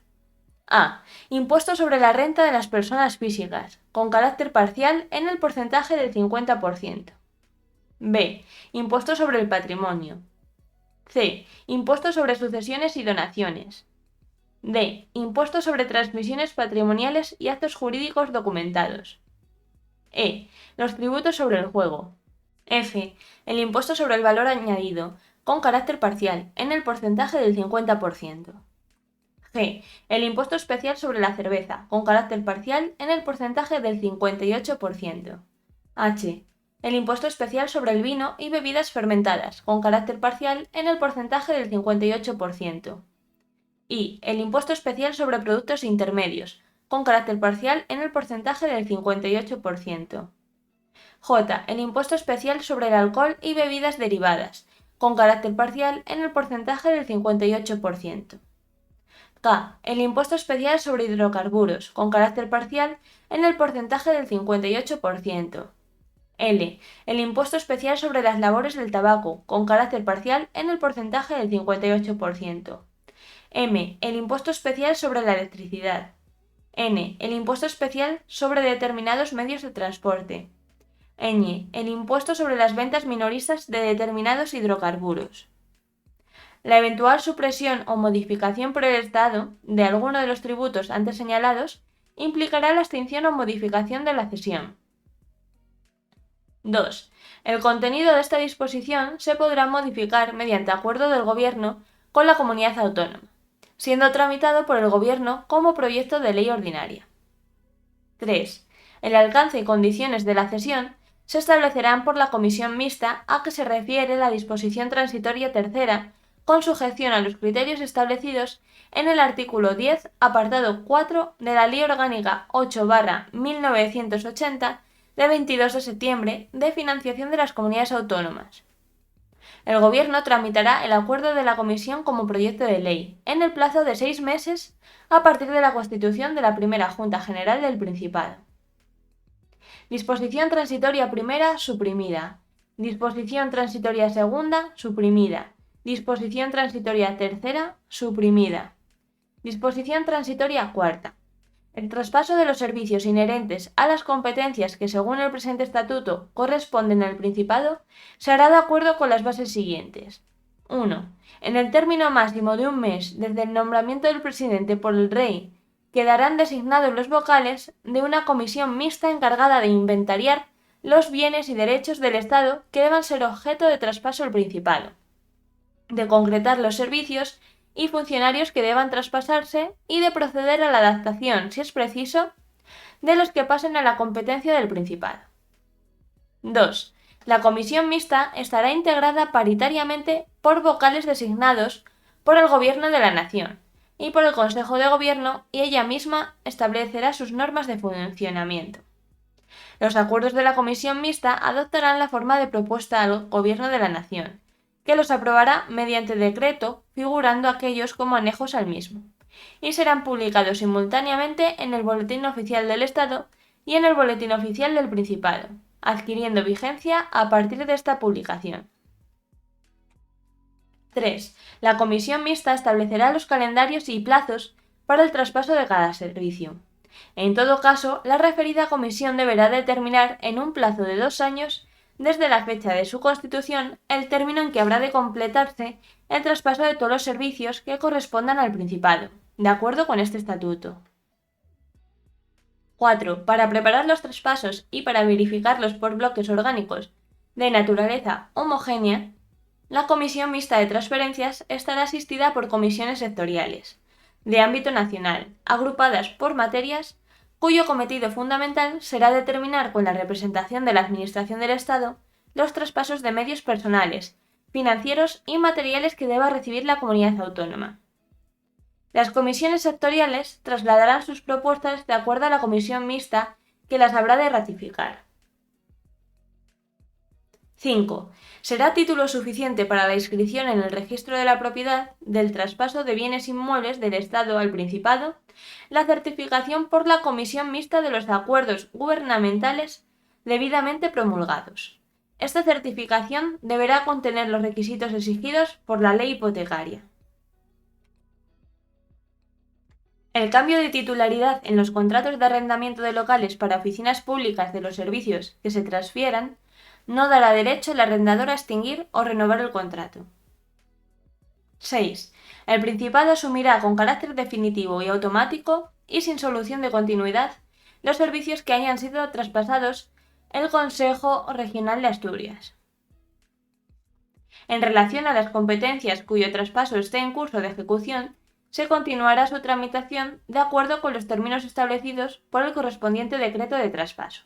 A. Impuesto sobre la renta de las personas físicas, con carácter parcial en el porcentaje del 50%. B. Impuesto sobre el patrimonio. C. Impuesto sobre sucesiones y donaciones. D. Impuesto sobre transmisiones patrimoniales y actos jurídicos documentados. E. Los tributos sobre el juego. F. El impuesto sobre el valor añadido, con carácter parcial, en el porcentaje del 50%. G. El impuesto especial sobre la cerveza, con carácter parcial, en el porcentaje del 58%. H. El impuesto especial sobre el vino y bebidas fermentadas, con carácter parcial, en el porcentaje del 58%. I. El impuesto especial sobre productos intermedios, con carácter parcial, en el porcentaje del 58%. J. El impuesto especial sobre el alcohol y bebidas derivadas, con carácter parcial, en el porcentaje del 58%. K. El impuesto especial sobre hidrocarburos, con carácter parcial, en el porcentaje del 58%. L. El impuesto especial sobre las labores del tabaco, con carácter parcial, en el porcentaje del 58%. M. El impuesto especial sobre la electricidad. N. El impuesto especial sobre determinados medios de transporte. Ñ. El impuesto sobre las ventas minoristas de determinados hidrocarburos. La eventual supresión o modificación por el Estado de alguno de los tributos antes señalados implicará la extinción o modificación de la cesión. 2. El contenido de esta disposición se podrá modificar mediante acuerdo del Gobierno con la comunidad autónoma, siendo tramitado por el Gobierno como proyecto de ley ordinaria. 3. El alcance y condiciones de la cesión se establecerán por la comisión mixta a que se refiere la disposición transitoria tercera, con sujeción a los criterios establecidos en el artículo 10, apartado 4 de la Ley Orgánica 8/1980 de 22 de septiembre de financiación de las comunidades autónomas. El Gobierno tramitará el acuerdo de la Comisión como proyecto de ley, en el plazo de 6 meses a partir de la constitución de la primera Junta General del Principado. Disposición transitoria primera suprimida. Disposición transitoria segunda suprimida. Disposición transitoria tercera suprimida. Disposición transitoria cuarta. El traspaso de los servicios inherentes a las competencias que según el presente estatuto corresponden al Principado se hará de acuerdo con las bases siguientes. 1. En el término máximo de un mes desde el nombramiento del presidente por el Rey, quedarán designados los vocales de una comisión mixta encargada de inventariar los bienes y derechos del Estado que deban ser objeto de traspaso al Principado, de concretar los servicios y funcionarios que deban traspasarse y de proceder a la adaptación, si es preciso, de los que pasen a la competencia del Principado. 2. La comisión mixta estará integrada paritariamente por vocales designados por el Gobierno de la Nación y por el Consejo de Gobierno, y ella misma establecerá sus normas de funcionamiento. Los acuerdos de la comisión mixta adoptarán la forma de propuesta al Gobierno de la Nación, que los aprobará mediante decreto, figurando aquellos como anejos al mismo, y serán publicados simultáneamente en el Boletín Oficial del Estado y en el Boletín Oficial del Principado, adquiriendo vigencia a partir de esta publicación. 3. La comisión mixta establecerá los calendarios y plazos para el traspaso de cada servicio. En todo caso, la referida comisión deberá determinar en un plazo de 2 años desde la fecha de su constitución el término en que habrá de completarse el traspaso de todos los servicios que correspondan al Principado, de acuerdo con este estatuto. 4. Para preparar los traspasos y para verificarlos por bloques orgánicos de naturaleza homogénea, la Comisión Mixta de Transferencias estará asistida por comisiones sectoriales, de ámbito nacional, agrupadas por materias, cuyo cometido fundamental será determinar con la representación de la Administración del Estado los traspasos de medios personales, financieros y materiales que deba recibir la comunidad autónoma. Las comisiones sectoriales trasladarán sus propuestas de acuerdo a la comisión mixta, que las habrá de ratificar. 5. Será título suficiente para la inscripción en el registro de la propiedad del traspaso de bienes inmuebles del Estado al Principado la certificación por la comisión mixta de los acuerdos gubernamentales debidamente promulgados. Esta certificación deberá contener los requisitos exigidos por la ley hipotecaria. El cambio de titularidad en los contratos de arrendamiento de locales para oficinas públicas de los servicios que se transfieran no dará derecho al arrendador a extinguir o renovar el contrato. 6. El Principado asumirá con carácter definitivo y automático y sin solución de continuidad los servicios que hayan sido traspasados el Consejo Regional de Asturias. En relación a las competencias cuyo traspaso esté en curso de ejecución, se continuará su tramitación de acuerdo con los términos establecidos por el correspondiente decreto de traspaso.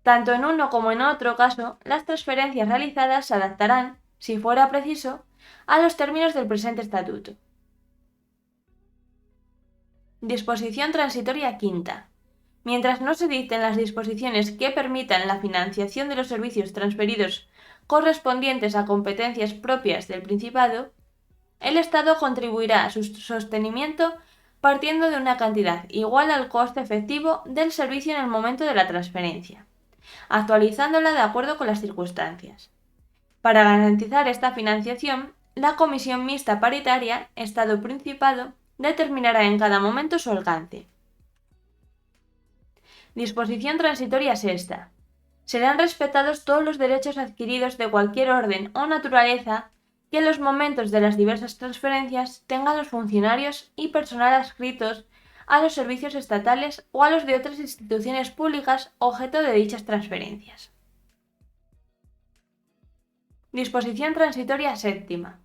Tanto en uno como en otro caso, las transferencias realizadas se adaptarán, si fuera preciso, a los términos del presente estatuto. Disposición transitoria quinta. Mientras no se dicten las disposiciones que permitan la financiación de los servicios transferidos correspondientes a competencias propias del Principado, el Estado contribuirá a su sostenimiento partiendo de una cantidad igual al coste efectivo del servicio en el momento de la transferencia, actualizándola de acuerdo con las circunstancias. Para garantizar esta financiación, la Comisión Mixta Paritaria Estado-Principado determinará en cada momento su alcance. Disposición transitoria sexta. Serán respetados todos los derechos adquiridos de cualquier orden o naturaleza que en los momentos de las diversas transferencias tengan los funcionarios y personal adscritos a los servicios estatales o a los de otras instituciones públicas objeto de dichas transferencias. Disposición transitoria séptima.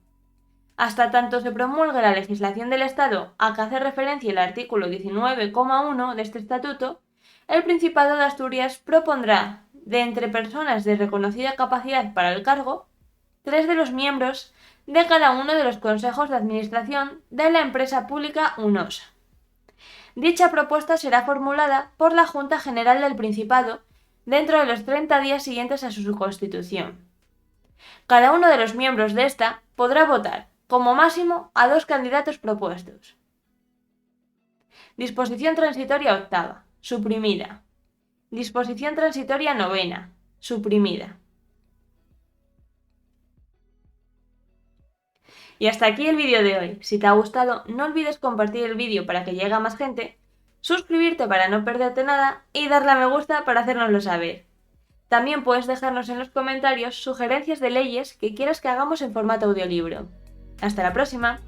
Hasta tanto se promulgue la legislación del Estado a que hace referencia el artículo 19,1 de este estatuto, el Principado de Asturias propondrá, de entre personas de reconocida capacidad para el cargo, 3 de los miembros de cada uno de los consejos de administración de la empresa pública UNOSA. Dicha propuesta será formulada por la Junta General del Principado dentro de los 30 días siguientes a su constitución. Cada uno de los miembros de esta podrá votar, como máximo, a 2 candidatos propuestos. Disposición transitoria octava. Suprimida. Disposición transitoria novena. Suprimida. Y hasta aquí el vídeo de hoy. Si te ha gustado, no olvides compartir el vídeo para que llegue a más gente, suscribirte para no perderte nada y darle a me gusta para hacérnoslo saber. También puedes dejarnos en los comentarios sugerencias de leyes que quieras que hagamos en formato audiolibro. ¡Hasta la próxima!